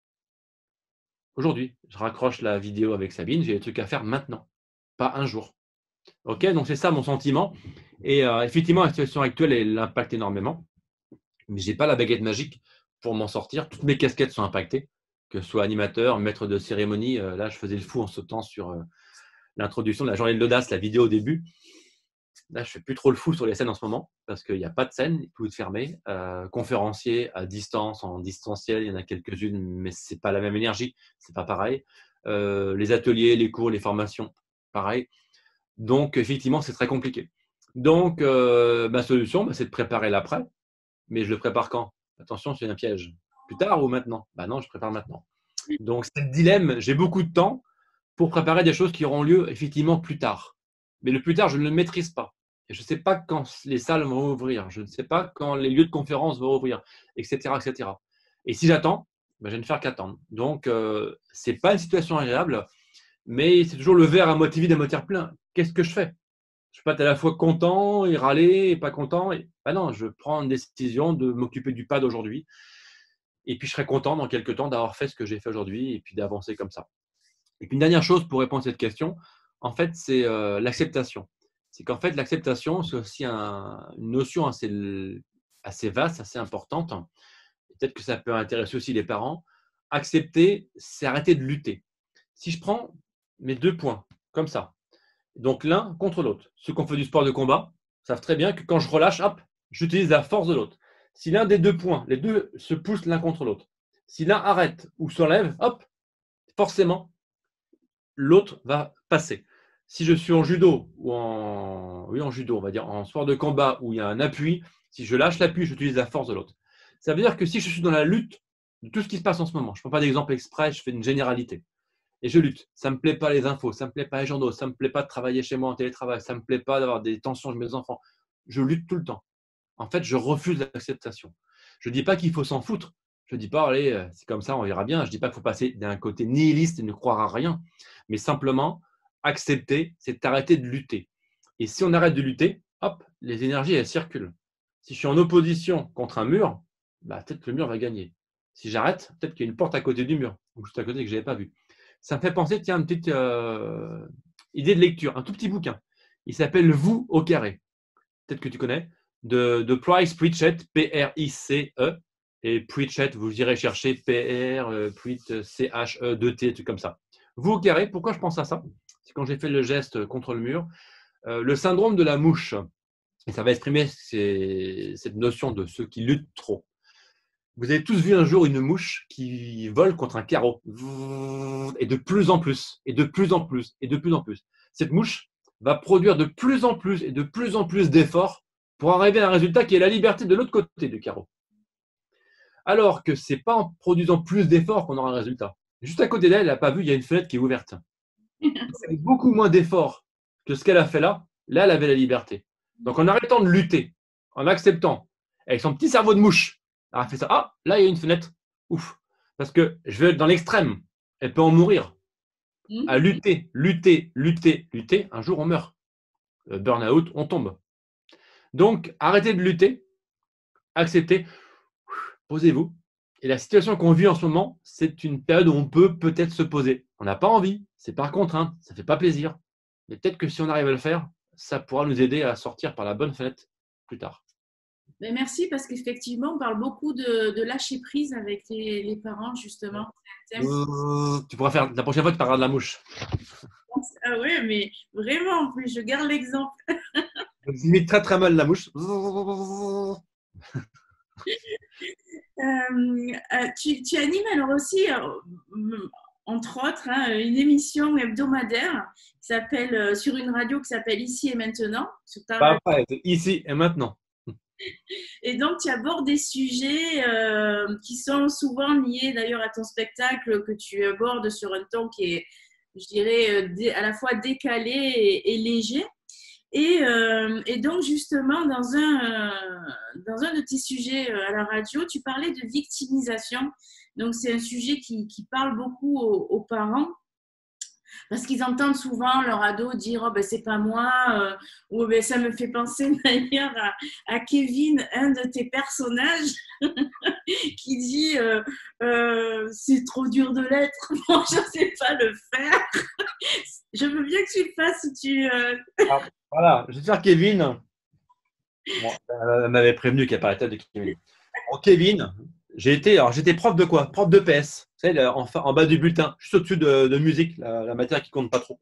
Aujourd'hui, je raccroche la vidéo avec Sabine, j'ai des trucs à faire maintenant, pas un jour. Ok, donc c'est ça mon sentiment. Et effectivement, la situation actuelle, elle l'impacte énormément. Mais je n'ai pas la baguette magique pour m'en sortir. Toutes mes casquettes sont impactées, que ce soit animateur, maître de cérémonie. Là, je faisais le fou en sautant sur l'introduction de la journée de l'audace, la vidéo au début. Là, je ne fais plus trop le fou sur les scènes en ce moment parce qu'il n'y a pas de scène, tout est fermé. Conférencier à distance, en distanciel, il y en a quelques-unes, mais ce n'est pas la même énergie, ce n'est pas pareil. Les ateliers, les cours, les formations, pareil. Donc, effectivement, c'est très compliqué. Donc, ma solution, c'est de préparer l'après. Mais je le prépare quand? Attention, c'est un piège. Plus tard ou maintenant? Bah non, je prépare maintenant. Donc, c'est le dilemme. J'ai beaucoup de temps pour préparer des choses qui auront lieu effectivement plus tard. Mais le plus tard, je ne le maîtrise pas. Et je ne sais pas quand les salles vont ouvrir. Je ne sais pas quand les lieux de conférence vont ouvrir, etc. etc. Et si j'attends, je vais ne faire qu'attendre. Donc, ce n'est pas une situation agréable, mais c'est toujours le verre à moitié vide, à moitié plein. Qu'est-ce que je fais? Je peux être à la fois content et râler et pas content. Ben non, je prends une décision de m'occuper du pas d'aujourd'hui. Et puis, je serai content dans quelques temps d'avoir fait ce que j'ai fait aujourd'hui et puis d'avancer comme ça. Et puis, une dernière chose pour répondre à cette question, en fait, c'est l'acceptation. C'est qu'en fait, l'acceptation, c'est aussi une notion assez vaste, assez importante. Peut-être que ça peut intéresser aussi les parents. Accepter, c'est arrêter de lutter. Si je prends mes 2 points, comme ça, donc l'un contre l'autre, ceux qui ont fait du sport de combat savent très bien que quand je relâche, hop, j'utilise la force de l'autre. Si l'un des 2 points, les deux se poussent l'un contre l'autre, si l'un arrête ou s'enlève, hop, forcément, l'autre va passer. Si je suis en judo ou en judo, on va dire, en sport de combat où il y a un appui, si je lâche l'appui, j'utilise la force de l'autre. Ça veut dire que si je suis dans la lutte de tout ce qui se passe en ce moment, je ne prends pas d'exemple exprès, je fais une généralité. Et je lutte. Ça ne me plaît pas les infos, ça ne me plaît pas les journaux, ça ne me plaît pas de travailler chez moi en télétravail, ça ne me plaît pas d'avoir des tensions avec mes enfants. Je lutte tout le temps. En fait, je refuse l'acceptation. Je ne dis pas qu'il faut s'en foutre. Je ne dis pas, allez, c'est comme ça, on verra bien. Je ne dis pas qu'il faut passer d'un côté nihiliste et ne croire à rien. Mais simplement, accepter, c'est arrêter de lutter. Et si on arrête de lutter, hop, les énergies, elles circulent. Si je suis en opposition contre un mur, bah, peut-être que le mur va gagner. Si j'arrête, peut-être qu'il y a une porte à côté du mur, ou juste à côté que je n'avais pas vu. Ça me fait penser, tiens, une petite idée de lecture, un tout petit bouquin. Il s'appelle Vous au carré. Peut-être que tu connais. De Price Pritchett, P-R-I-C-E. Et Pritchett, vous irez chercher P-R, Prit, C-H-E, 2-T, truc comme ça. Vous au carré, pourquoi je pense à ça? C'est quand j'ai fait le geste contre le mur. Le syndrome de la mouche. Et ça va exprimer cette notion de ceux qui luttent trop. Vous avez tous vu un jour une mouche qui vole contre un carreau. Et de plus en plus, et de plus en plus, et de plus en plus. Cette mouche va produire de plus en plus et de plus en plus d'efforts pour arriver à un résultat qui est la liberté de l'autre côté du carreau. Alors que ce n'est pas en produisant plus d'efforts qu'on aura un résultat. Juste à côté d'elle, elle n'a pas vu, il y a une fenêtre qui est ouverte. Avec beaucoup moins d'efforts que ce qu'elle a fait là, là, elle avait la liberté. Donc en arrêtant de lutter, en acceptant, avec son petit cerveau de mouche, elle a fait ça. Ah, là, il y a une fenêtre. Ouf. Parce que je vais dans l'extrême. Elle peut en mourir. À lutter, lutter, lutter, lutter, un jour on meurt. Burn-out, on tombe. Donc, arrêtez de lutter, acceptez, posez-vous. Et la situation qu'on vit en ce moment, c'est une période où on peut peut-être se poser. On n'a pas envie, c'est par contrainte, ça ne fait pas plaisir. Mais peut-être que si on arrive à le faire, ça pourra nous aider à sortir par la bonne fenêtre plus tard. Mais merci parce qu'effectivement, on parle beaucoup de lâcher prise avec les parents, justement. Tu pourras faire, la prochaine fois, tu parleras de la mouche. Ah ouais, mais vraiment, en plus, je garde l'exemple. Je limite très très mal la mouche. Tu animes alors aussi, entre autres, hein, une émission hebdomadaire qui s'appelle sur une radio qui s'appelle Ici et Maintenant. Sur ta radio. Après, ici et maintenant. Et donc, tu abordes des sujets qui sont souvent liés d'ailleurs à ton spectacle que tu abordes sur un ton qui est, je dirais, à la fois décalé et léger. Et donc, justement, dans un de tes sujets à la radio, tu parlais de victimisation. Donc, c'est un sujet qui parle beaucoup aux parents parce qu'ils entendent souvent leur ado dire oh, ben, c'est pas moi, ou ben, ça me fait penser d'ailleurs à Kevin, un de tes personnages, qui dit c'est trop dur de l'être, moi je sais pas le faire. Je veux bien que tu le fasses si tu. Voilà, je vais faire Kevin. Bon, elle m'avait prévenu qu'il n'y a pas la tête de Kevin. Bon, Kevin, j'étais prof de quoi? Prof de PS. Vous savez, en bas du bulletin, juste au-dessus de musique, la matière qui compte pas trop.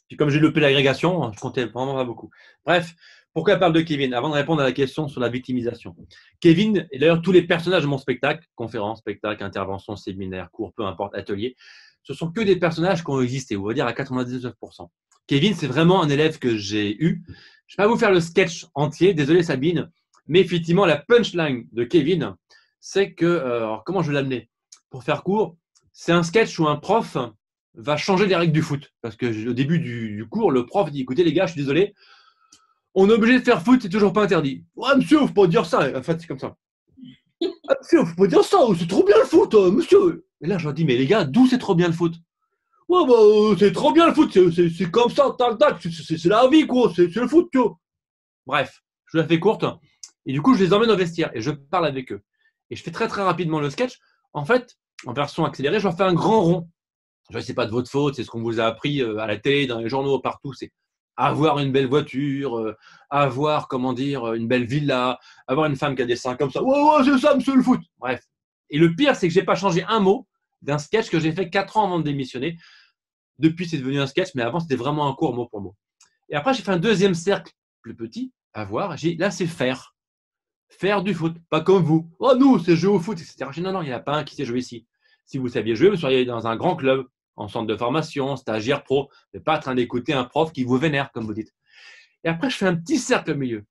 Puis comme j'ai loupé l'agrégation, je comptais vraiment pas beaucoup. Bref, pourquoi elle parle de Kevin? Avant de répondre à la question sur la victimisation. Kevin, et d'ailleurs tous les personnages de mon spectacle, conférences, spectacles, interventions, séminaires, cours, peu importe, ateliers, ce sont que des personnages qui ont existé, on va dire à 99%. Kevin, c'est vraiment un élève que j'ai eu. Je ne vais pas vous faire le sketch entier, désolé Sabine, mais effectivement, la punchline de Kevin, c'est que, alors comment je vais l'amener? Pour faire court, c'est un sketch où un prof va changer les règles du foot. Parce que au début du cours, le prof dit, écoutez les gars, je suis désolé, on est obligé de faire foot, c'est toujours pas interdit. Ouais, monsieur, faut pas dire ça. En fait, c'est comme ça. Ah, monsieur, faut pas dire ça, c'est trop bien le foot, monsieur. Et là, je leur dis, mais les gars, d'où c'est trop bien le foot? Ouais, bah, c'est trop bien le foot, c'est comme ça, tac, tac, c'est la vie, quoi, c'est le foot, tu vois. Bref, je la fais courte. Et du coup, je les emmène au vestiaire et je parle avec eux. Et je fais très, très rapidement le sketch. En fait, en version accélérée, je leur fais un grand rond. Je sais pas de votre faute, c'est ce qu'on vous a appris à la télé, dans les journaux, partout. C'est avoir une belle voiture, avoir, comment dire, une belle villa, avoir une femme qui a des seins comme ça. Ouais, ouais, c'est ça, monsieur le foot. Bref. Et le pire, c'est que j'ai pas changé un mot d'un sketch que j'ai fait 4 ans avant de démissionner. Depuis, c'est devenu un sketch, mais avant, c'était vraiment un cours mot pour mot. Et après, j'ai fait un deuxième cercle plus petit à voir. Là, c'est faire. Faire du foot. Pas comme vous. Oh, nous, c'est jouer au foot, etc. J'ai dit, non, non, il n'y en a pas un qui sait jouer ici. Si vous saviez jouer, vous seriez dans un grand club, en centre de formation, stagiaire pro. Vous n'êtes pas en train d'écouter un prof qui vous vénère, comme vous dites. Et après, je fais un petit cercle au milieu.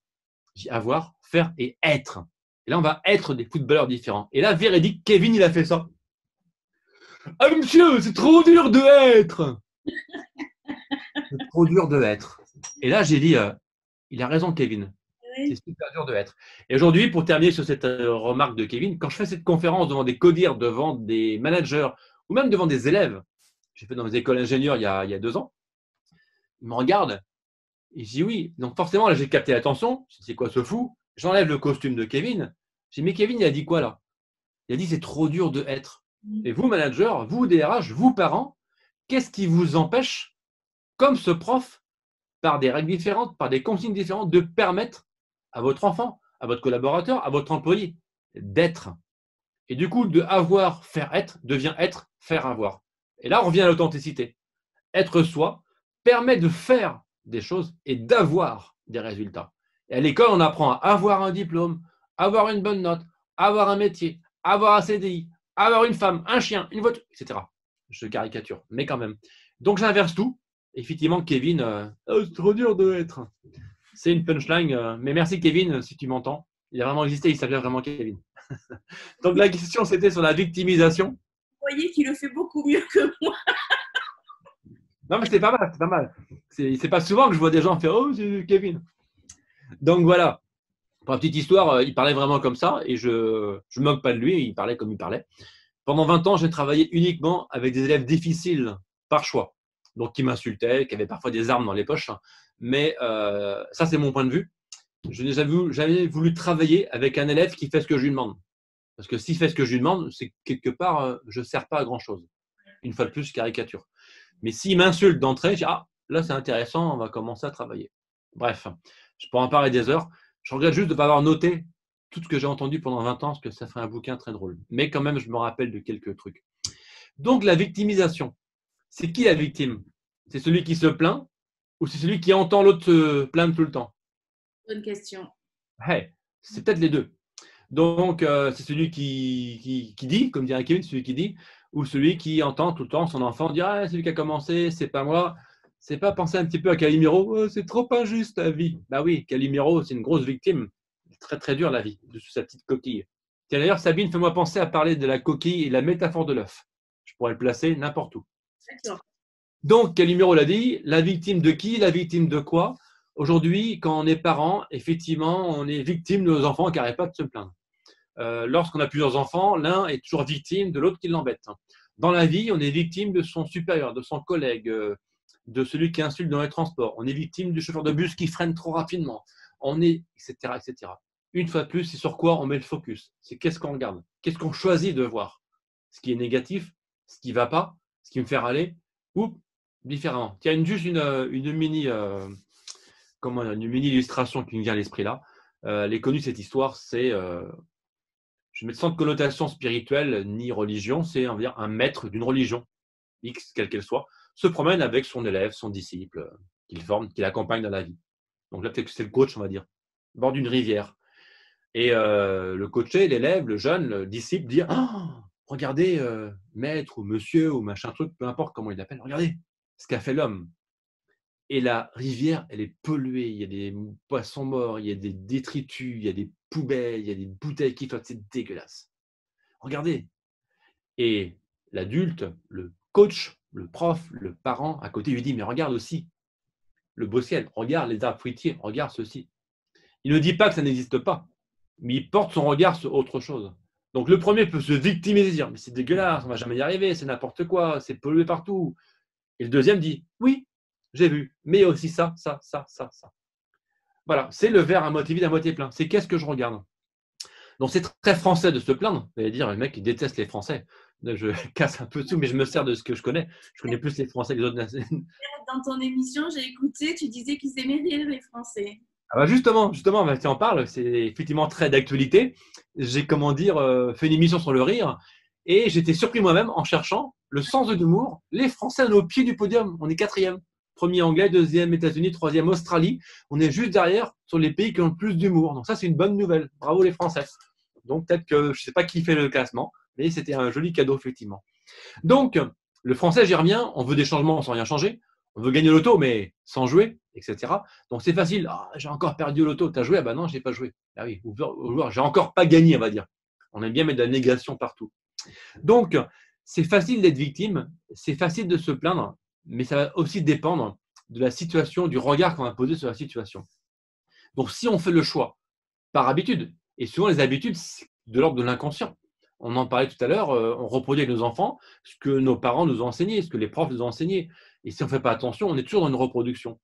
J'ai avoir, faire et être. Et là, on va être des footballeurs différents. Et là, véridique, Kevin, il a fait ça. Ah, monsieur, c'est trop dur de être. C'est trop dur de être. Et là, j'ai dit, il a raison, Kevin. C'est super dur de être. Et aujourd'hui, pour terminer sur cette remarque de Kevin, quand je fais cette conférence devant des codires, devant des managers ou même devant des élèves, j'ai fait dans les écoles d'ingénieurs il y a 2 ans, ils me regardent et je dis oui. Donc forcément, là, j'ai capté l'attention. C'est quoi ce fou? J'enlève le costume de Kevin. Je dis mais Kevin, il a dit quoi là? Il a dit c'est trop dur de être. Et vous, manager, vous, DRH, vous, parents, qu'est-ce qui vous empêche, comme ce prof, par des règles différentes, par des consignes différentes, de permettre à votre enfant, à votre collaborateur, à votre employé d'être. Et du coup, de avoir, faire être, devient être, faire avoir. Et là, on revient à l'authenticité. Être soi permet de faire des choses et d'avoir des résultats. Et à l'école, on apprend à avoir un diplôme, avoir une bonne note, avoir un métier, avoir un CDI, avoir une femme, un chien, une voiture, etc. Je caricature, mais quand même. Donc, j'inverse tout. Effectivement, Kevin, oh, c'est trop dur de être. C'est une punchline. Mais merci, Kevin, si tu m'entends. Il a vraiment existé, il s'appelait vraiment Kevin. Donc, la question, c'était sur la victimisation. Vous voyez qu'il le fait beaucoup mieux que moi. Non, mais c'est pas mal, c'est pas mal. C'est pas souvent que je vois des gens faire « Oh, c'est Kevin ». Donc, voilà. Pour la petite histoire, il parlait vraiment comme ça et je ne moque pas de lui, il parlait comme il parlait. Pendant 20 ans, j'ai travaillé uniquement avec des élèves difficiles par choix. Donc, qui m'insultaient, qui avaient parfois des armes dans les poches. Mais ça, c'est mon point de vue. Je n'ai jamais voulu travailler avec un élève qui fait ce que je lui demande. Parce que s'il fait ce que je lui demande, c'est quelque part, je ne sers pas à grand-chose. Une fois de plus, je caricature. Mais s'il m'insulte d'entrée, je dis « Ah, là, c'est intéressant, on va commencer à travailler ». Bref, je pourrais en parler des heures. Je regrette juste de ne pas avoir noté tout ce que j'ai entendu pendant 20 ans, parce que ça fait un bouquin très drôle. Mais quand même, je me rappelle de quelques trucs. Donc, la victimisation. C'est qui la victime? C'est celui qui se plaint ou c'est celui qui entend l'autre se plaindre tout le temps? Bonne question. Hey, c'est peut-être les deux. Donc, c'est celui qui dit, comme dirait Kevin, celui qui dit, ou celui qui entend tout le temps son enfant dire ah, c'est lui qui a commencé, c'est pas moi. C'est pas penser un petit peu à Calimero, oh, c'est trop injuste la vie. Bah oui, Calimero, c'est une grosse victime. Très très dur la vie, de sa petite coquille. Tiens, d'ailleurs, Sabine, fais-moi penser à parler de la coquille et la métaphore de l'œuf. Je pourrais le placer n'importe où. D'accord. Donc, Calimero l'a dit, la victime de qui? La victime de quoi? Aujourd'hui, quand on est parent, effectivement, on est victime de nos enfants qui n'arrêtent pas de se plaindre. Lorsqu'on a plusieurs enfants, l'un est toujours victime de l'autre qui l'embête. Dans la vie, on est victime de son supérieur, de son collègue, de celui qui insulte dans les transports. On est victime du chauffeur de bus qui freine trop rapidement. On est, etc., etc. Une fois de plus, c'est sur quoi on met le focus. C'est qu'est-ce qu'on regarde, qu'est-ce qu'on choisit de voir. Ce qui est négatif, ce qui ne va pas, ce qui me fait râler, ou différemment. Tiens, juste une mini illustration qui me vient à l'esprit là. Les connus cette histoire, c'est je mets sans connotation spirituelle ni religion, c'est un maître d'une religion, X, quelle qu'elle soit, se promène avec son élève, son disciple, qu'il forme, qu'il accompagne dans la vie. Donc là, peut-être que c'est le coach, on va dire, au bord d'une rivière. Et le coaché, l'élève, le jeune, le disciple dit oh, regardez, maître ou monsieur ou machin truc, peu importe comment il l'appelle, regardez ce qu'a fait l'homme. Et la rivière, elle est polluée, il y a des poissons morts, il y a des détritus, il y a des poubelles, il y a des bouteilles qui flottent, c'est dégueulasse. Regardez. Et l'adulte, le coach, le prof, le parent à côté lui dit mais regarde aussi le beau ciel, regarde les arbres fruitiers, regarde ceci. Il ne dit pas que ça n'existe pas, mais il porte son regard sur autre chose. Donc le premier peut se victimiser, dire mais c'est dégueulasse, on ne va jamais y arriver, c'est n'importe quoi, c'est pollué partout. Et le deuxième dit oui, j'ai vu, mais il y a aussi ça, ça, ça, ça, ça. Voilà, c'est le verre à moitié vide, à moitié plein. C'est qu'est-ce que je regarde. Donc c'est très français de se plaindre. Vous allez dire, le mec, il déteste les Français. Je casse un peu tout, mais je me sers de ce que je connais. Je connais plus les Français que les autres nations. Dans ton émission, j'ai écouté, tu disais qu'ils aimaient rire les Français. Ah bah justement, tu en parles, c'est effectivement très d'actualité. J'ai, fait une émission sur le rire et j'étais surpris moi-même en cherchant le sens de l'humour, les Français, on est au pied du podium. On est quatrième. Premier anglais, deuxième États-Unis, troisième Australie. On est juste derrière sur les pays qui ont le plus d'humour. Donc ça, c'est une bonne nouvelle. Bravo les Français. Donc peut-être que je ne sais pas qui fait le classement, mais c'était un joli cadeau, effectivement. Donc, le français, j'y reviens, on veut des changements sans rien changer. On veut gagner l'auto, mais sans jouer, etc. Donc, c'est facile. Ah, j'ai encore perdu l'auto. Tu as joué? Ah ben non, je n'ai pas joué. Ah oui, j'ai encore pas gagné, on va dire. On aime bien mettre de la négation partout. Donc, c'est facile d'être victime, c'est facile de se plaindre, mais ça va aussi dépendre de la situation, du regard qu'on va poser sur la situation. Donc, si on fait le choix par habitude, et souvent les habitudes, c'est de l'ordre de l'inconscient. On en parlait tout à l'heure, on reproduit avec nos enfants ce que nos parents nous ont enseigné, ce que les profs nous ont enseigné. Et si on ne fait pas attention, on est toujours dans une reproduction.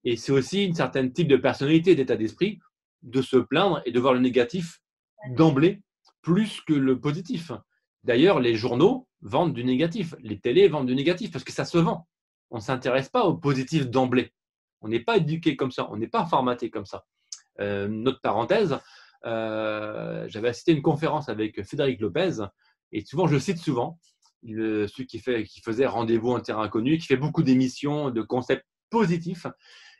Et c'est aussi une certaine type de personnalité, d'état d'esprit, de se plaindre et de voir le négatif d'emblée plus que le positif. D'ailleurs, les journaux vendent du négatif, les télés vendent du négatif parce que ça se vend. On ne s'intéresse pas au positif d'emblée. On n'est pas éduqué comme ça, on n'est pas formaté comme ça. Notre parenthèse, j'avais assisté à une conférence avec Frédéric Lopez, et souvent, je le cite souvent, celui qui faisait Rendez-vous en terrain inconnu, qui fait beaucoup d'émissions, de concepts positifs.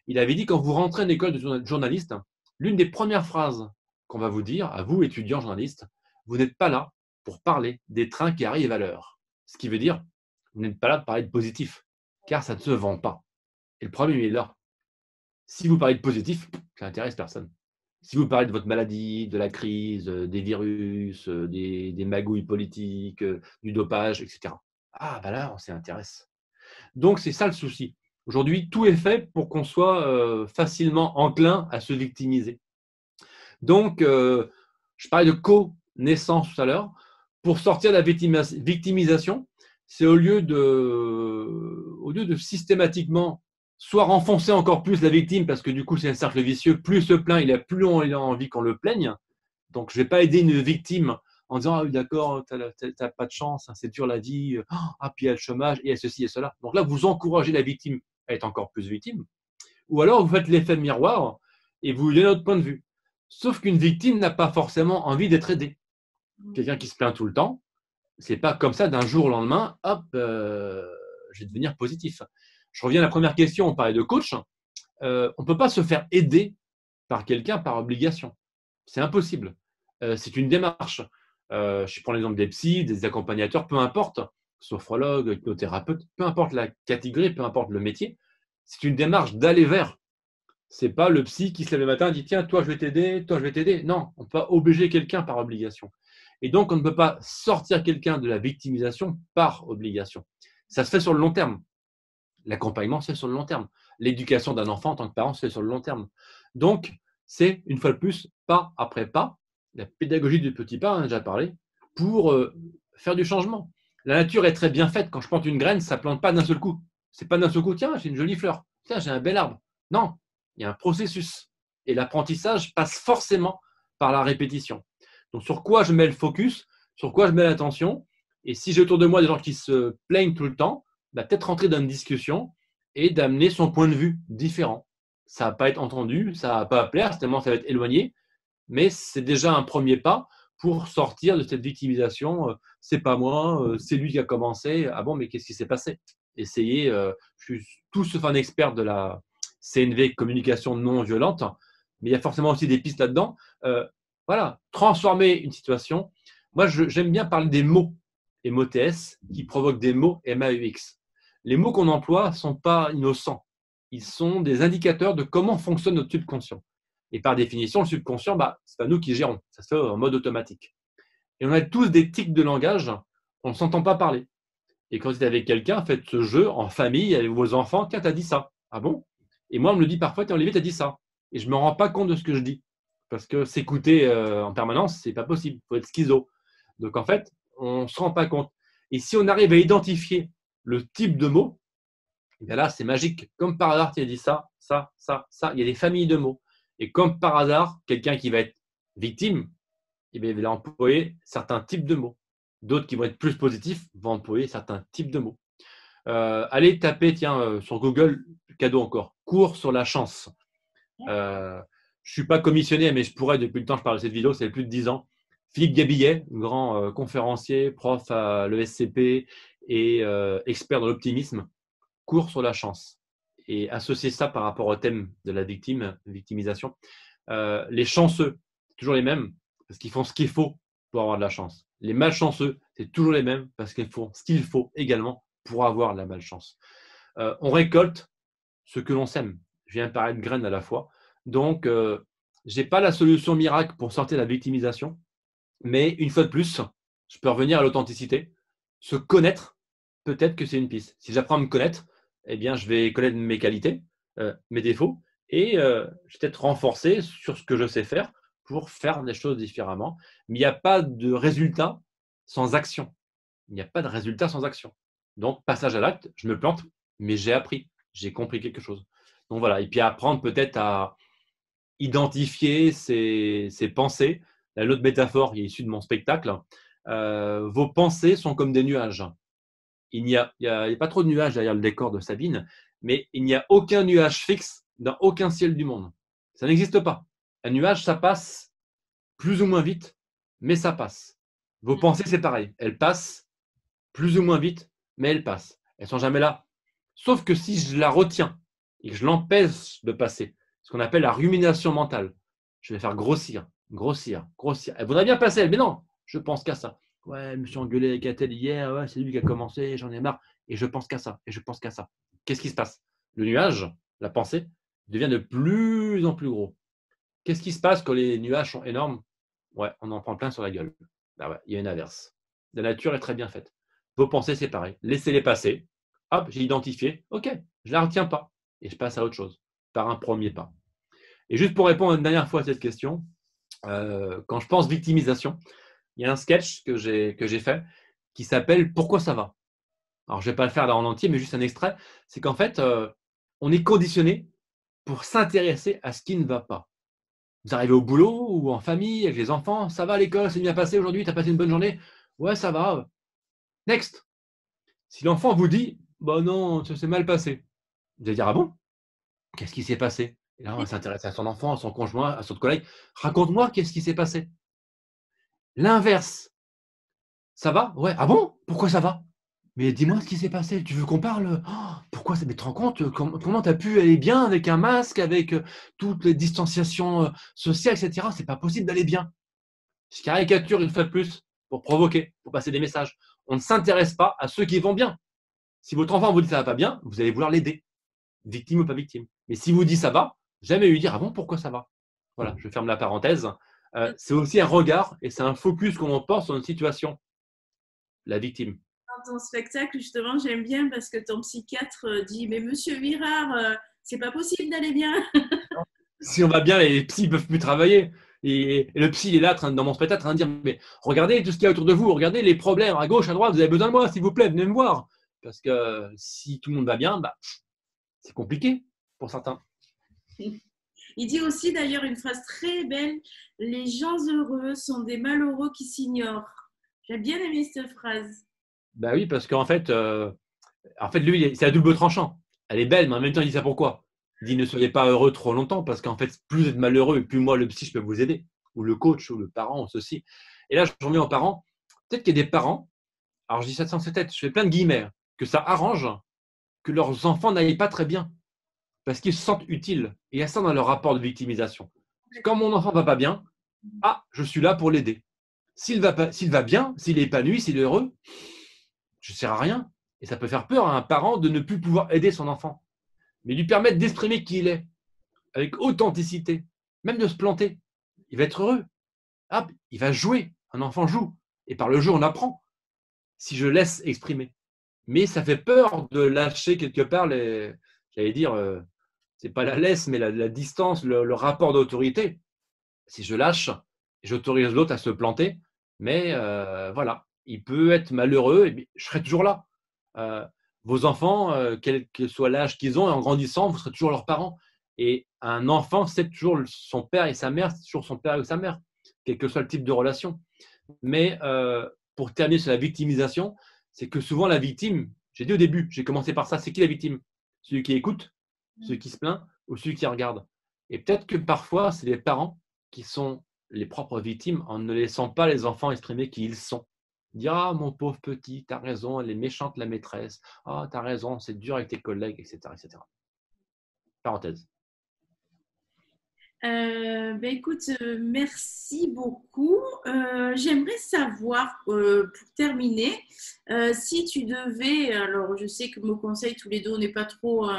Il avait dit, quand vous rentrez en école de journaliste, l'une des premières phrases qu'on va vous dire, à vous, étudiants journalistes, vous n'êtes pas là pour parler des trains qui arrivent à l'heure. Ce qui veut dire, vous n'êtes pas là pour parler de positif, car ça ne se vend pas. Et le problème, il est là. Si vous parlez de positif, ça n'intéresse personne. Si vous parlez de votre maladie, de la crise, des virus, des magouilles politiques, du dopage, etc. Ah, ben là, on s'y intéresse. Donc, c'est ça le souci. Aujourd'hui, tout est fait pour qu'on soit facilement enclin à se victimiser. Donc, je parlais de co-naissance tout à l'heure. Pour sortir de la victimisation, c'est au lieu de systématiquement soit renfoncer encore plus la victime, parce que du coup, c'est un cercle vicieux. Plus il se plaint, il a envie qu'on le plaigne. Donc, je ne vais pas aider une victime en disant « Ah oui, d'accord, tu n'as pas de chance, hein, c'est dur la vie, ah, puis il y a le chômage, et il y a ceci et cela. » Donc là, vous encouragez la victime à être encore plus victime. Ou alors, vous faites l'effet miroir et vous lui donnez votre point de vue. Sauf qu'une victime n'a pas forcément envie d'être aidée. Quelqu'un qui se plaint tout le temps, c'est pas comme ça d'un jour au lendemain, hop, je vais devenir positif. Je reviens à la première question, on parlait de coach. On ne peut pas se faire aider par quelqu'un par obligation. C'est impossible. C'est une démarche. Je prends l'exemple des psys, des accompagnateurs, peu importe, sophrologue, hypnothérapeute, peu importe la catégorie, peu importe le métier, c'est une démarche d'aller vers. C'est pas le psy qui se lève le matin et dit tiens, toi je vais t'aider, toi je vais t'aider. Non, on ne peut pas obliger quelqu'un par obligation. Et donc, on ne peut pas sortir quelqu'un de la victimisation par obligation. Ça se fait sur le long terme. L'accompagnement, c'est sur le long terme. L'éducation d'un enfant en tant que parent, c'est sur le long terme. Donc, c'est, une fois de plus, pas après pas, la pédagogie du petit pas, on a déjà parlé, pour faire du changement. La nature est très bien faite. Quand je plante une graine, ça ne plante pas d'un seul coup. C'est pas d'un seul coup, tiens, j'ai une jolie fleur. Tiens, j'ai un bel arbre. Non, il y a un processus. Et l'apprentissage passe forcément par la répétition. Donc, sur quoi je mets le focus, sur quoi je mets l'attention. Et si j'ai autour de moi des gens qui se plaignent tout le temps, peut-être rentrer dans une discussion et d'amener son point de vue différent. Ça ne va pas être entendu, ça ne va pas plaire, tellement ça va être éloigné, mais c'est déjà un premier pas pour sortir de cette victimisation. C'est pas moi, c'est lui qui a commencé. Ah bon, mais qu'est-ce qui s'est passé? Essayez, je suis tout sauf un expert de la CNV, communication non violente, mais il y a forcément aussi des pistes là-dedans. Voilà, transformer une situation. Moi, j'aime bien parler des mots, MOTS, qui provoquent des mots MAUX. Les mots qu'on emploie ne sont pas innocents. Ils sont des indicateurs de comment fonctionne notre subconscient. Et par définition, le subconscient, c'est pas nous qui gérons. Ça se fait en mode automatique. Et on a tous des tics de langage, on ne s'entend pas parler. Et quand vous êtes avec quelqu'un, faites ce jeu en famille, avec vos enfants. Tiens, tu as dit ça. Ah bon? Et moi, on me le dit parfois, tiens, Olivier, tu as dit ça. Et je ne me rends pas compte de ce que je dis. Parce que s'écouter en permanence, ce n'est pas possible. Il faut être schizo. Donc, en fait, on ne se rend pas compte. Et si on arrive à identifier le type de mot, et bien là, c'est magique. Comme par hasard, tu as dit ça, ça, ça, ça. Il y a des familles de mots. Et comme par hasard, quelqu'un qui va être victime, eh bien, il va employer certains types de mots. D'autres qui vont être plus positifs vont employer certains types de mots. Allez taper, tiens, sur Google, cadeau encore, cours sur la chance. Je ne suis pas commissionné, mais je pourrais, depuis le temps que je parle de cette vidéo, c'est plus de 10 ans. Philippe Gabillet, grand conférencier, prof à l'ESCP et expert dans l'optimisme, court sur la chance. Et associer ça par rapport au thème de la victimisation. Les chanceux, c'est toujours les mêmes, parce qu'ils font ce qu'il faut pour avoir de la chance. Les malchanceux, c'est toujours les mêmes, parce qu'ils font ce qu'il faut également pour avoir de la malchance. On récolte ce que l'on sème. Je viens de parler de graines à la fois. Donc, je n'ai pas la solution miracle pour sortir de la victimisation, mais une fois de plus, je peux revenir à l'authenticité. Se connaître, peut-être que c'est une piste. Si j'apprends à me connaître, eh bien, je vais connaître mes qualités, mes défauts, et je vais peut-être renforcer sur ce que je sais faire pour faire des choses différemment. Mais il n'y a pas de résultat sans action. Il n'y a pas de résultat sans action. Donc, passage à l'acte, je me plante, mais j'ai appris, j'ai compris quelque chose. Donc voilà, et puis apprendre peut-être à identifier ses pensées. L'autre métaphore qui est issue de mon spectacle, vos pensées sont comme des nuages. Il n'y a pas trop de nuages derrière le décor de Sabine, mais il n'y a aucun nuage fixe dans aucun ciel du monde. Ça n'existe pas. Un nuage, ça passe plus ou moins vite, mais ça passe. Vos pensées, c'est pareil. Elles passent plus ou moins vite, mais elles passent. Elles ne sont jamais là. Sauf que si je la retiens et que je l'empêche de passer, ce qu'on appelle la rumination mentale, je vais faire grossir, grossir, grossir. Elle voudrait bien passer, mais non, je pense qu'à ça. Ouais, je me suis engueulé avec Atel hier, ouais, c'est lui qui a commencé, j'en ai marre, et je pense qu'à ça, et je pense qu'à ça. Qu'est-ce qui se passe? Le nuage, la pensée, devient de plus en plus gros. Qu'est-ce qui se passe quand les nuages sont énormes? Ouais, on en prend plein sur la gueule. Ah ouais, il y a une inverse. La nature est très bien faite. Vos pensées, c'est pareil. Laissez-les passer. Hop, j'ai identifié. OK, je ne la retiens pas. Et je passe à autre chose, par un premier pas. Et juste pour répondre une dernière fois à cette question, quand je pense victimisation, il y a un sketch que j'ai fait qui s'appelle Pourquoi ça va? Alors, je ne vais pas le faire là en entier, mais juste un extrait. C'est qu'en fait, on est conditionné pour s'intéresser à ce qui ne va pas. Vous arrivez au boulot ou en famille avec les enfants, ça va à l'école, c'est bien passé aujourd'hui, tu as passé une bonne journée? Ouais, ça va. Next. Si l'enfant vous dit, bah non, ça s'est mal passé, vous allez dire, ah bon? Qu'est-ce qui s'est passé? Et là, on va s'intéresser à son enfant, à son conjoint, à son collègue. Raconte-moi qu'est-ce qui s'est passé. L'inverse. Ça va? Ouais. Ah bon? Pourquoi ça va? Mais dis-moi ce qui s'est passé. Tu veux qu'on parle? Oh, pourquoi ça? Mais tu te rends compte comment tu as pu aller bien avec un masque, avec toutes les distanciations sociales, etc. C'est pas possible d'aller bien. Je caricature une fois de plus pour provoquer, pour passer des messages. On ne s'intéresse pas à ceux qui vont bien. Si votre enfant vous dit ça va pas bien, vous allez vouloir l'aider, victime ou pas victime. Mais si vous dit ça va, jamais lui dire ah bon pourquoi ça va. Voilà, je ferme la parenthèse. C'est aussi un regard et c'est un focus qu'on porte sur une situation, la victime. Dans ton spectacle, justement, j'aime bien parce que ton psychiatre dit mais Monsieur Virard, c'est pas possible d'aller bien. Si on va bien, les psys ne peuvent plus travailler. Et le psy il est là dans mon spectacle en train de dire mais regardez tout ce qu'il y a autour de vous, regardez les problèmes à gauche, à droite, vous avez besoin de moi, s'il vous plaît, venez me voir. Parce que si tout le monde va bien, bah, c'est compliqué pour certains. Il dit aussi d'ailleurs une phrase très belle, les gens heureux sont des malheureux qui s'ignorent. J'ai bien aimé cette phrase. Bah oui, parce qu'en fait, lui, c'est à double tranchant. Elle est belle, mais en même temps, il dit ça pourquoi? Il dit ne soyez pas heureux trop longtemps, parce qu'en fait, plus vous êtes malheureux, plus moi, le psy, je peux vous aider. Ou le coach, ou le parent, ou ceci. Et là, je reviens aux parents. Peut-être qu'il y a des parents, alors je dis ça sans cette tête, je fais plein de guillemets, que ça arrange que leurs enfants n'aillent pas très bien, parce qu'ils se sentent utiles. Et il y a ça dans leur rapport de victimisation. Quand mon enfant ne va pas bien, ah, je suis là pour l'aider. S'il va bien, s'il est épanoui, s'il est heureux, je ne sers à rien. Et ça peut faire peur à un parent de ne plus pouvoir aider son enfant. Mais lui permettre d'exprimer qui il est, avec authenticité, même de se planter. Il va être heureux. Hop, il va jouer. Un enfant joue. Et par le jeu, on apprend. Si je laisse exprimer. Mais ça fait peur de lâcher quelque part j'allais dire, c'est pas la laisse, mais la distance, le rapport d'autorité. Si je lâche, j'autorise l'autre à se planter, mais voilà, il peut être malheureux, et je serai toujours là. Vos enfants, quel que soit l'âge qu'ils ont, et en grandissant, vous serez toujours leurs parents. Et un enfant, c'est toujours son père et sa mère, c'est toujours son père et sa mère, quel que soit le type de relation. Mais pour terminer sur la victimisation, c'est que souvent la victime, j'ai dit au début, j'ai commencé par ça, c'est qui la victime? Celui qui écoute, celui qui se plaint ou celui qui regarde? Et peut-être que parfois, c'est les parents qui sont les propres victimes en ne laissant pas les enfants exprimer qui ils sont. Dire ah mon pauvre petit, t'as raison, elle est méchante la maîtresse. Ah t'as raison, c'est dur avec tes collègues, etc., etc. Parenthèse. Écoute, merci beaucoup. J'aimerais savoir, pour terminer, si tu devais, alors je sais que mon conseil, tous les deux, on n'est pas trop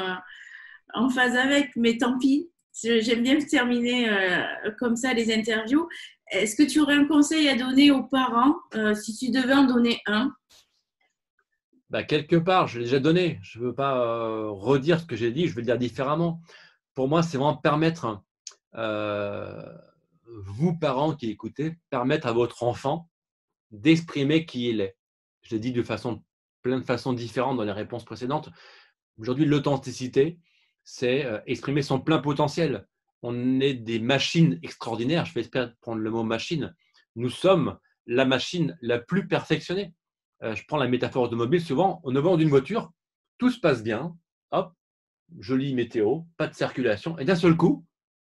en phase avec, mais tant pis. J'aime bien terminer comme ça les interviews. Est-ce que tu aurais un conseil à donner aux parents, si tu devais en donner un? Bah, quelque part, je l'ai déjà donné. Je ne veux pas redire ce que j'ai dit, je vais le dire différemment. Pour moi, c'est vraiment permettre, vous parents qui écoutez, permettre à votre enfant d'exprimer qui il est. Je l'ai dit de plein de façons différentes dans les réponses précédentes. Aujourd'hui, l'authenticité, c'est exprimer son plein potentiel. On est des machines extraordinaires. Je fais exprès de prendre le mot machine. Nous sommes la machine la plus perfectionnée. Je prends la métaphore automobile. Souvent, on vend d'une voiture, tout se passe bien. Hop, jolie météo, pas de circulation. Et d'un seul coup,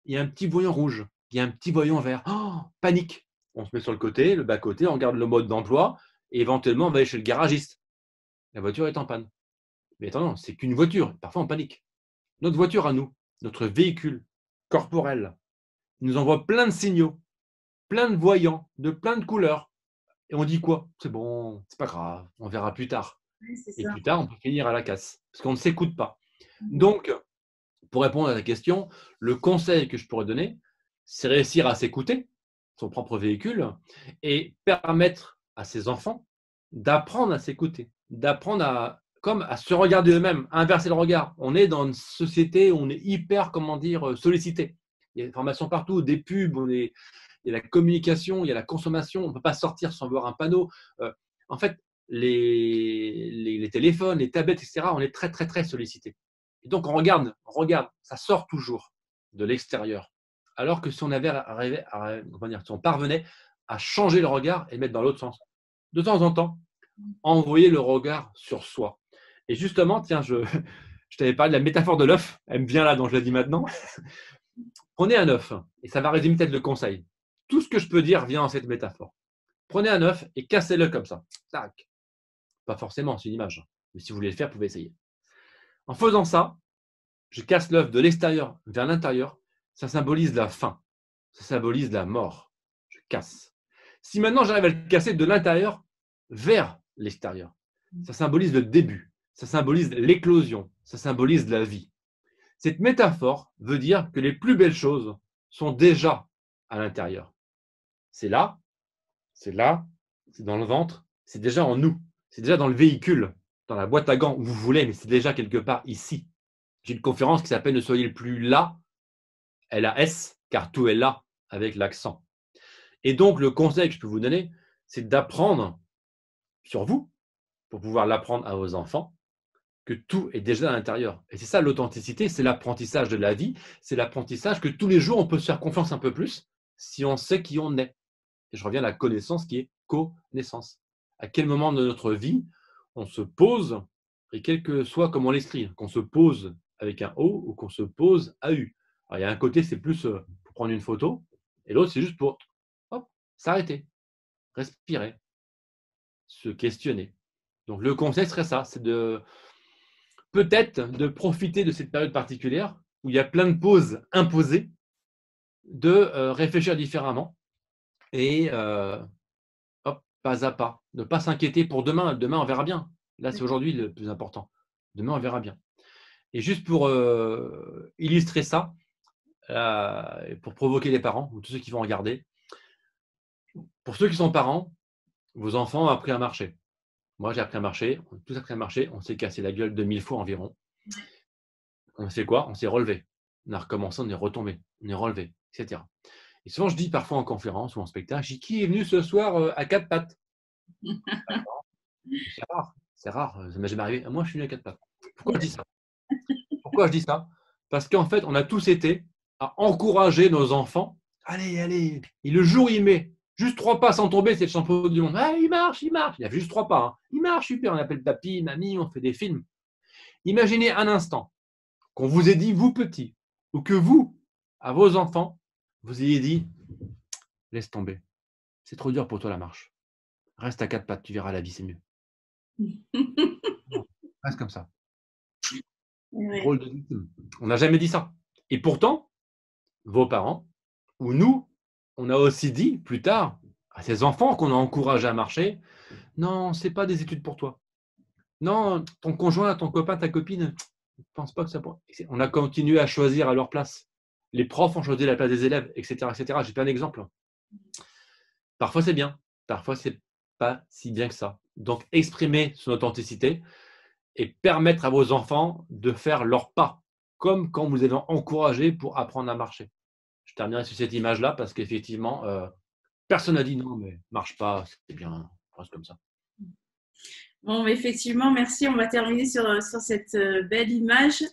il y a un petit voyant rouge, il y a un petit voyant vert. Oh, panique. On se met sur le côté, le bas-côté, on regarde le mode d'emploi et éventuellement, on va aller chez le garagiste. La voiture est en panne. Mais attends, c'est qu'une voiture. Parfois, on panique. Notre voiture à nous, notre véhicule corporel, il nous envoie plein de signaux, plein de voyants, de plein de couleurs. Et on dit quoi? C'est bon, c'est pas grave, on verra plus tard. Oui, c'est Et ça. plus tard, on peut finir à la casse parce qu'on ne s'écoute pas. Donc, pour répondre à la question, le conseil que je pourrais donner, c'est réussir à s'écouter, son propre véhicule, et permettre à ses enfants d'apprendre à s'écouter, d'apprendre comme à se regarder eux-mêmes, à inverser le regard. On est dans une société où on est hyper, comment dire, sollicité. Il y a des informations partout, des pubs, il y a la communication, il y a la consommation. On ne peut pas sortir sans voir un panneau. En fait, les téléphones, les tablettes, etc., on est très, très, très sollicité. Et donc, on regarde, ça sort toujours de l'extérieur. Alors que si on avait arrivé si on parvenait à changer le regard et le mettre dans l'autre sens, de temps en temps, envoyer le regard sur soi. Et justement, tiens, je t'avais parlé de la métaphore de l'œuf, elle me vient là, donc je la dis maintenant. Prenez un œuf, et ça va résumer peut-être le conseil. Tout ce que je peux dire vient dans cette métaphore. Prenez un œuf et cassez-le comme ça. Tac. Pas forcément, c'est une image. Mais si vous voulez le faire, vous pouvez essayer. En faisant ça, je casse l'œuf de l'extérieur vers l'intérieur. Ça symbolise la faim. Ça symbolise la mort. Je casse. Si maintenant j'arrive à le casser de l'intérieur vers l'extérieur, ça symbolise le début. Ça symbolise l'éclosion. Ça symbolise la vie. Cette métaphore veut dire que les plus belles choses sont déjà à l'intérieur. C'est là, c'est là, c'est dans le ventre, c'est déjà en nous. C'est déjà dans le véhicule, dans la boîte à gants où vous voulez, mais c'est déjà quelque part ici. J'ai une conférence qui s'appelle Ne soyez plus là, LAS, car tout est là, avec l'accent. Et donc, le conseil que je peux vous donner, c'est d'apprendre sur vous, pour pouvoir l'apprendre à vos enfants, que tout est déjà à l'intérieur. Et c'est ça l'authenticité, c'est l'apprentissage de la vie, c'est l'apprentissage que tous les jours, on peut se faire confiance un peu plus si on sait qui on est. Et je reviens à la connaissance qui est connaissance. À quel moment de notre vie on se pose, et quel que soit comment on l'écrit, qu'on se pose avec un O ou qu'on se pose AU. Alors, il y a un côté, c'est plus pour prendre une photo, et l'autre, c'est juste pour hop, s'arrêter, respirer, se questionner. Donc le conseil serait ça, c'est de peut-être de profiter de cette période particulière où il y a plein de pauses imposées, de réfléchir différemment et hop, pas à pas. Ne pas s'inquiéter pour demain. Demain, on verra bien. Là, c'est aujourd'hui le plus important. Demain, on verra bien. Et juste pour illustrer ça, pour provoquer les parents, ou tous ceux qui vont regarder, pour ceux qui sont parents, vos enfants ont appris à marcher. Moi, j'ai appris à marcher. On a tous appris à marcher. On s'est cassé la gueule 2000 fois environ. On a fait quoi? On s'est relevé. On a recommencé, on est retombé. On est relevé, etc. Et souvent, je dis parfois en conférence ou en spectacle, je dis qui est venu ce soir à quatre pattes? C'est rare, c'est rare, ça m'est jamais arrivé. Moi, je suis venu à quatre pattes. Pourquoi je dis ça? Pourquoi je dis ça? Parce qu'en fait, on a tous été à encourager nos enfants. Allez, allez. Et le jour où il met juste 3 pas sans tomber, c'est le champion du monde. Ah, il marche, il marche. Il a fait juste 3 pas. Hein. Il marche, super. On appelle papy, mamie, on fait des films. Imaginez un instant qu'on vous ait dit, vous petits, ou que vous, à vos enfants, vous ayez dit, laisse tomber. C'est trop dur pour toi la marche. Reste à quatre pattes, tu verras, la vie, c'est mieux. Reste comme ça. Ouais. Rôle de victime. On n'a jamais dit ça. Et pourtant, vos parents, ou nous, on a aussi dit plus tard à ces enfants qu'on a encouragés à marcher, non, c'est pas des études pour toi. Non, ton conjoint, ton copain, ta copine, je ne pense pas que ça pourrait. On a continué à choisir à leur place. Les profs ont choisi la place des élèves, etc., etc. J'ai plein d'exemples. Parfois, c'est bien. Parfois, c'est pas si bien que ça. Donc, exprimer son authenticité et permettre à vos enfants de faire leur pas, comme quand vous les avez encouragés pour apprendre à marcher. Je terminerai sur cette image-là parce qu'effectivement, personne n'a dit non, mais marche pas, c'est bien, reste comme ça. Bon, effectivement, merci. On va terminer sur cette belle image.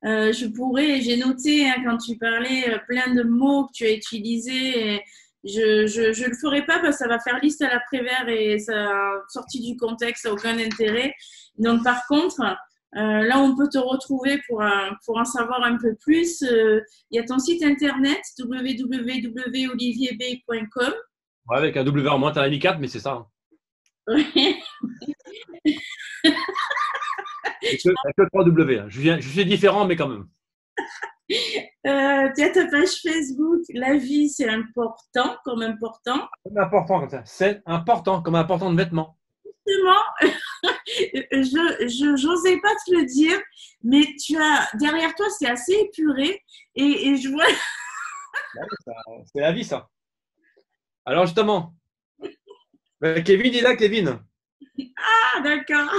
J'ai noté hein, quand tu parlais plein de mots que tu as utilisés. Et je le ferai pas parce que ça va faire liste à l'après-vert et ça sorti du contexte, ça n'a aucun intérêt. Donc, par contre, là, on peut te retrouver pour en savoir un peu plus. Il y a ton site internet www.olivierb.com. Ouais, avec un W en moins, tu as mis 4, mais c'est ça. Hein. Il n'y a que 3 W. Hein. Je suis différent, mais quand même. Tu as ta page Facebook, la vie c'est important, comme important. C'est important comme ça. C'est important, comme important de vêtements. Justement, je n'osais pas te le dire, mais derrière toi c'est assez épuré et je vois. C'est la vie, ça. Alors justement, Kevin, il est là, Kevin. Ah, d'accord.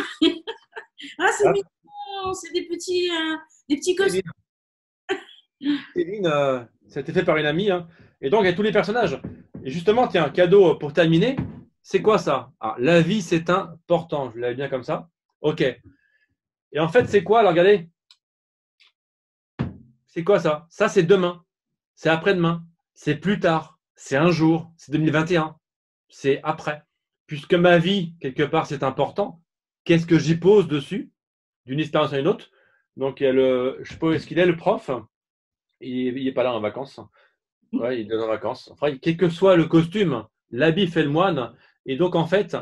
Ah, c'est mignon, c'est des petits costumes. Kevin, ça a été fait par une amie. Hein. Et donc, il y a tous les personnages. Et justement, tiens, un cadeau pour terminer. C'est quoi ça? Ah, la vie, c'est important. Je l'avais bien comme ça. OK. Et en fait, c'est quoi? Alors, regardez. C'est quoi ça? Ça, c'est demain. C'est après-demain. C'est plus tard. C'est un jour. C'est 2021. C'est après. Puisque ma vie, quelque part, c'est important. Qu'est-ce que j'y pose dessus? D'une expérience à une autre. Donc, il y a je sais pas où est-ce qu'il est, le prof. Il n'est pas là en vacances. Ouais, il est en vacances. Enfin, quel que soit le costume, l'habit fait le moine. Et donc, en fait,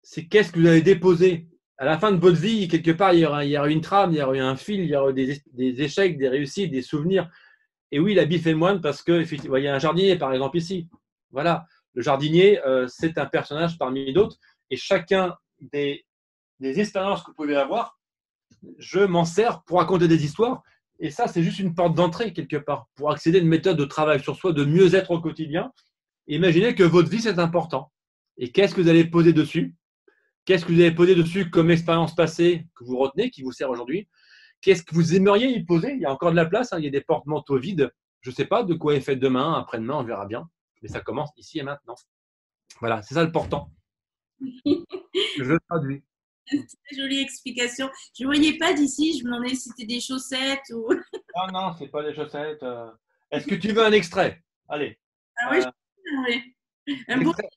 c'est qu'est-ce que vous avez déposé. À la fin de votre vie, quelque part, il y aura une trame, il y aura un fil, il y aura des échecs, des réussites, des souvenirs. Et oui, l'habit fait le moine parce que, effectivement, il y a un jardinier, par exemple, ici. Voilà. Le jardinier, c'est un personnage parmi d'autres. Et chacun des expériences que vous pouvez avoir, je m'en sers pour raconter des histoires. Et ça, c'est juste une porte d'entrée quelque part pour accéder à une méthode de travail sur soi, de mieux être au quotidien. Imaginez que votre vie, c'est important. Et qu'est-ce que vous allez poser dessus? Qu'est-ce que vous allez poser dessus comme expérience passée que vous retenez, qui vous sert aujourd'hui? Qu'est-ce que vous aimeriez y poser? Il y a encore de la place, hein, il y a des porte-manteaux vides. Je ne sais pas de quoi est fait demain, après-demain, on verra bien. Mais ça commence ici et maintenant. Voilà, c'est ça le portant. Je traduis. Très jolie explication. Je ne voyais pas d'ici, je me demandais si c'était des chaussettes ou. Ah non, c'est pas des chaussettes. Est-ce que tu veux un extrait? Allez. Ah oui, un beau. Extrait.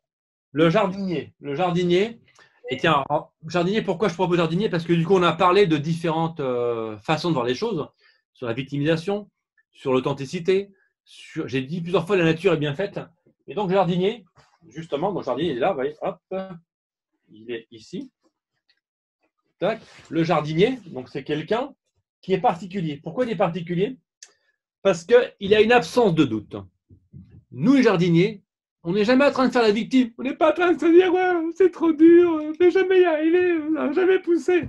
Le jardinier. Le jardinier. Et tiens, jardinier, pourquoi je propose jardinier? Parce que du coup, on a parlé de différentes façons de voir les choses, sur la victimisation, sur l'authenticité. J'ai dit plusieurs fois la nature est bien faite. Et donc, jardinier, justement, mon jardinier il est là, vous voyez, hop, il est ici. Tac. Le jardinier, donc c'est quelqu'un qui est particulier. Pourquoi il est particulier? Parce qu'il a une absence de doute. Nous, les jardiniers, on n'est jamais en train de faire la victime. On n'est pas en train de se dire ouais, c'est trop dur, on ne peut jamais y arriver, on n'a jamais poussé.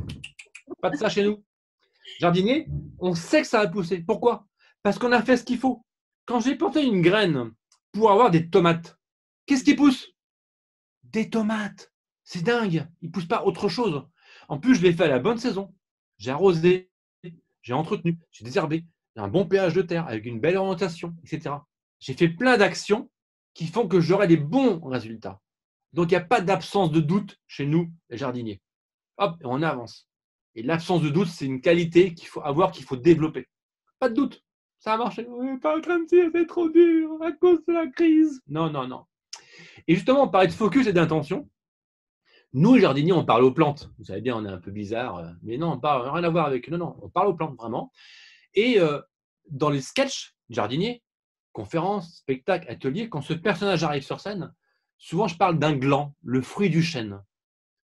Pas de ça chez nous. Jardinier, on sait que ça va pousser. Pourquoi? Parce qu'on a fait ce qu'il faut. Quand j'ai planté une graine pour avoir des tomates, qu'est-ce qui pousse? Des tomates. C'est dingue. Il ne pousse pas autre chose. En plus, je l'ai fait à la bonne saison. J'ai arrosé, j'ai entretenu, j'ai désherbé, j'ai un bon pH de terre avec une belle orientation, etc. J'ai fait plein d'actions qui font que j'aurai des bons résultats. Donc, il n'y a pas d'absence de doute chez nous, les jardiniers. Hop, et on avance. Et l'absence de doute, c'est une qualité qu'il faut avoir, qu'il faut développer. Pas de doute. Ça a marché. On n'est pas en train de dire c'est trop dur à cause de la crise. Non, non, non. Et justement, on parlait de focus et d'intention. Nous, les jardiniers, on parle aux plantes. Vous savez bien, on est un peu bizarre. Mais non, on parle rien à voir avec. Non, non, on parle aux plantes vraiment. Et dans les sketchs jardiniers, conférences, spectacles, ateliers, quand ce personnage arrive sur scène, souvent je parle d'un gland, le fruit du chêne.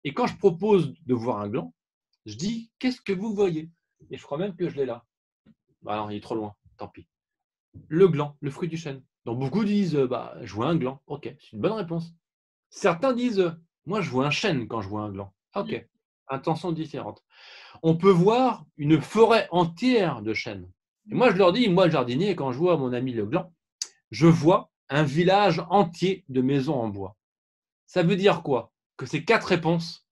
Et quand je propose de voir un gland, je dis, qu'est-ce que vous voyez? Et je crois même que je l'ai là. Bah non, il est trop loin, tant pis. Le gland, le fruit du chêne. Donc beaucoup disent, bah, je vois un gland. Ok, c'est une bonne réponse. Certains disent, moi je vois un chêne quand je vois un gland. Ok, intention différente. On peut voir une forêt entière de chênes. Et moi je leur dis, moi le jardinier, quand je vois mon ami le gland, je vois un village entier de maisons en bois. Ça veut dire quoi? Que ces 4 réponses,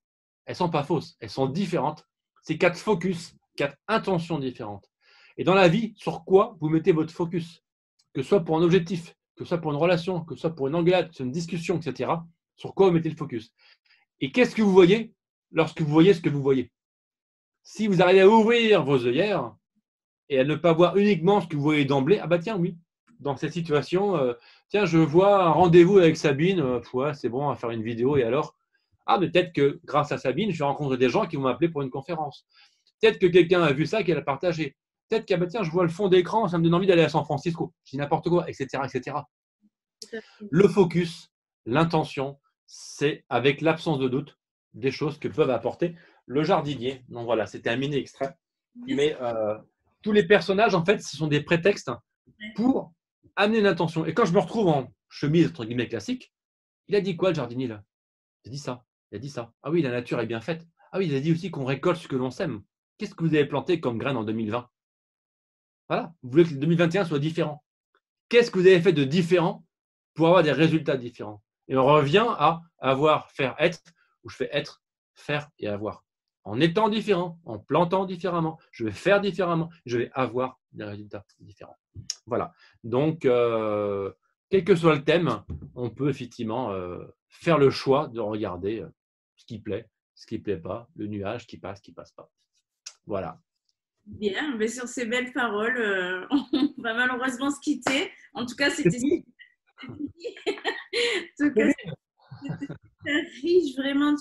elles ne sont pas fausses, elles sont différentes. C'est 4 focus, 4 intentions différentes. Et dans la vie, sur quoi vous mettez votre focus? Que ce soit pour un objectif, que ce soit pour une relation, que ce soit pour une engueulade, une discussion, etc. Sur quoi vous mettez le focus? Et qu'est-ce que vous voyez lorsque vous voyez ce que vous voyez? Si vous arrivez à ouvrir vos œillères et à ne pas voir uniquement ce que vous voyez d'emblée, ah bah tiens, oui, dans cette situation, tiens, je vois un rendez-vous avec Sabine, ouais, c'est bon, on va faire une vidéo et alors? Ah, mais peut-être que grâce à Sabine, je vais rencontrer des gens qui vont m'appeler pour une conférence. Peut-être que quelqu'un a vu ça, qu'elle a partagé. Peut-être que, bah, tiens, je vois le fond d'écran, ça me donne envie d'aller à San Francisco. Je dis n'importe quoi, etc., etc. Le focus, l'intention, c'est avec l'absence de doute des choses que peuvent apporter le jardinier. Donc voilà, c'était un mini extrait. Mais tous les personnages, en fait, ce sont des prétextes pour amener une intention. Et quand je me retrouve en chemise, entre guillemets, classique, il a dit quoi le jardinier là? Il a dit ça. Il a dit ça. Ah oui, la nature est bien faite. Ah oui, il a dit aussi qu'on récolte ce que l'on sème. Qu'est-ce que vous avez planté comme graines en 2020? Voilà, vous voulez que 2021 soit différent. Qu'est-ce que vous avez fait de différent pour avoir des résultats différents? Et on revient à avoir, faire, être, où je fais être, faire et avoir. En étant différent, en plantant différemment, je vais faire différemment, je vais avoir des résultats différents. Voilà. Donc, quel que soit le thème, on peut effectivement faire le choix de regarder ce qui plaît, ce qui ne plaît pas, le nuage qui passe pas. Voilà. Bien, mais sur ces belles paroles, on va malheureusement se quitter. En tout cas, C'est c'était fini. en tout cas, c'était super riche. Vraiment,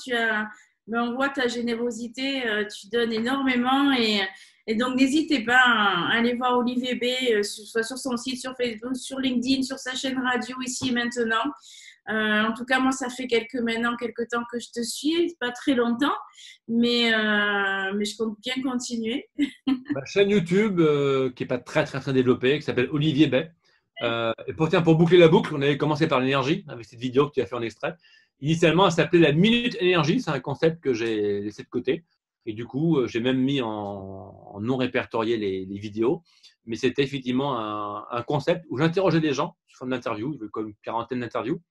mais on voit ta générosité, tu donnes énormément. Et donc, n'hésitez pas à aller voir Olivier B, soit sur son site, sur Facebook, sur LinkedIn, sur sa chaîne radio ici et maintenant. En tout cas, moi, ça fait maintenant quelques temps que je te suis, pas très longtemps, mais je compte bien continuer. Ma chaîne YouTube, qui n'est pas très développée, qui s'appelle Olivier Bay. Et pour boucler la boucle, on avait commencé par l'énergie, avec cette vidéo que tu as fait en extrait. Initialement, elle s'appelait la Minute Énergie. C'est un concept que j'ai laissé de côté. Et du coup, j'ai même mis en non répertorié les vidéos. Mais c'était effectivement un concept où j'interrogeais des gens sous forme d'interview, comme une quarantaine d'interviews.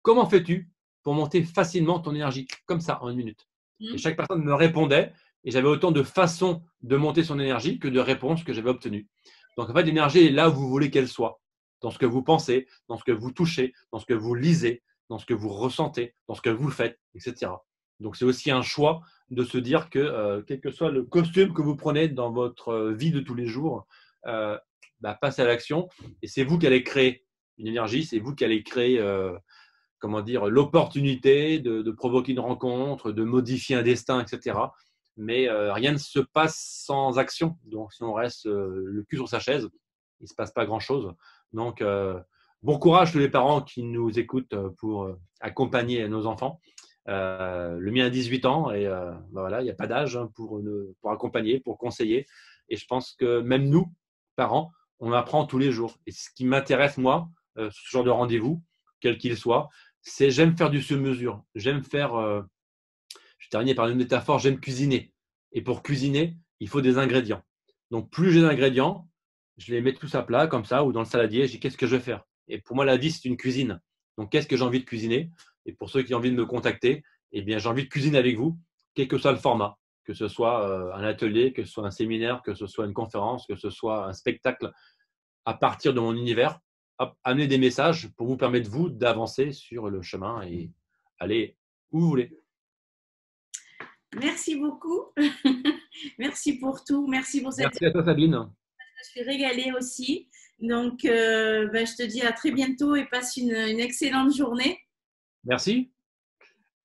Comment fais-tu pour monter facilement ton énergie, comme ça, en une minute? Et chaque personne me répondait, et j'avais autant de façons de monter son énergie que de réponses que j'avais obtenues. Donc, en fait, l'énergie est là où vous voulez qu'elle soit, dans ce que vous pensez, dans ce que vous touchez, dans ce que vous lisez, dans ce que vous ressentez, dans ce que vous faites, etc. Donc, c'est aussi un choix de se dire que, quel que soit le costume que vous prenez dans votre vie de tous les jours, passez à l'action. Et c'est vous qui allez créer une énergie, c'est vous qui allez créer comment dire, l'opportunité de provoquer une rencontre, de modifier un destin, etc. Mais rien ne se passe sans action. Donc, si on reste le cul sur sa chaise, il ne se passe pas grand-chose. Donc, bon courage tous les parents qui nous écoutent pour accompagner nos enfants. Le mien a 18 ans et voilà, il n'y a pas d'âge pour accompagner, pour conseiller. Et je pense que même nous, parents, on apprend tous les jours. Et ce qui m'intéresse, moi, ce genre de rendez-vous, quel qu'il soit, c'est j'aime faire du sur-mesure. J'aime faire, je termine par une métaphore, j'aime cuisiner. Et pour cuisiner, il faut des ingrédients. Donc, plus j'ai d'ingrédients, je les mets tous à plat, comme ça, ou dans le saladier, je dis qu'est-ce que je vais faire? Et pour moi, la vie, c'est une cuisine. Donc, qu'est-ce que j'ai envie de cuisiner? Et pour ceux qui ont envie de me contacter, eh bien, j'ai envie de cuisiner avec vous, quel que soit le format, que ce soit un atelier, que ce soit un séminaire, que ce soit une conférence, que ce soit un spectacle à partir de mon univers, amener des messages pour vous permettre, vous, d'avancer sur le chemin et aller où vous voulez. Merci beaucoup. Merci pour tout. Merci pour cette. Merci à toi, Sabine. Je me suis régalée aussi. Donc, je te dis à très bientôt et passe une excellente journée. Merci.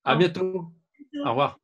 Au À bientôt. Au revoir. revoir.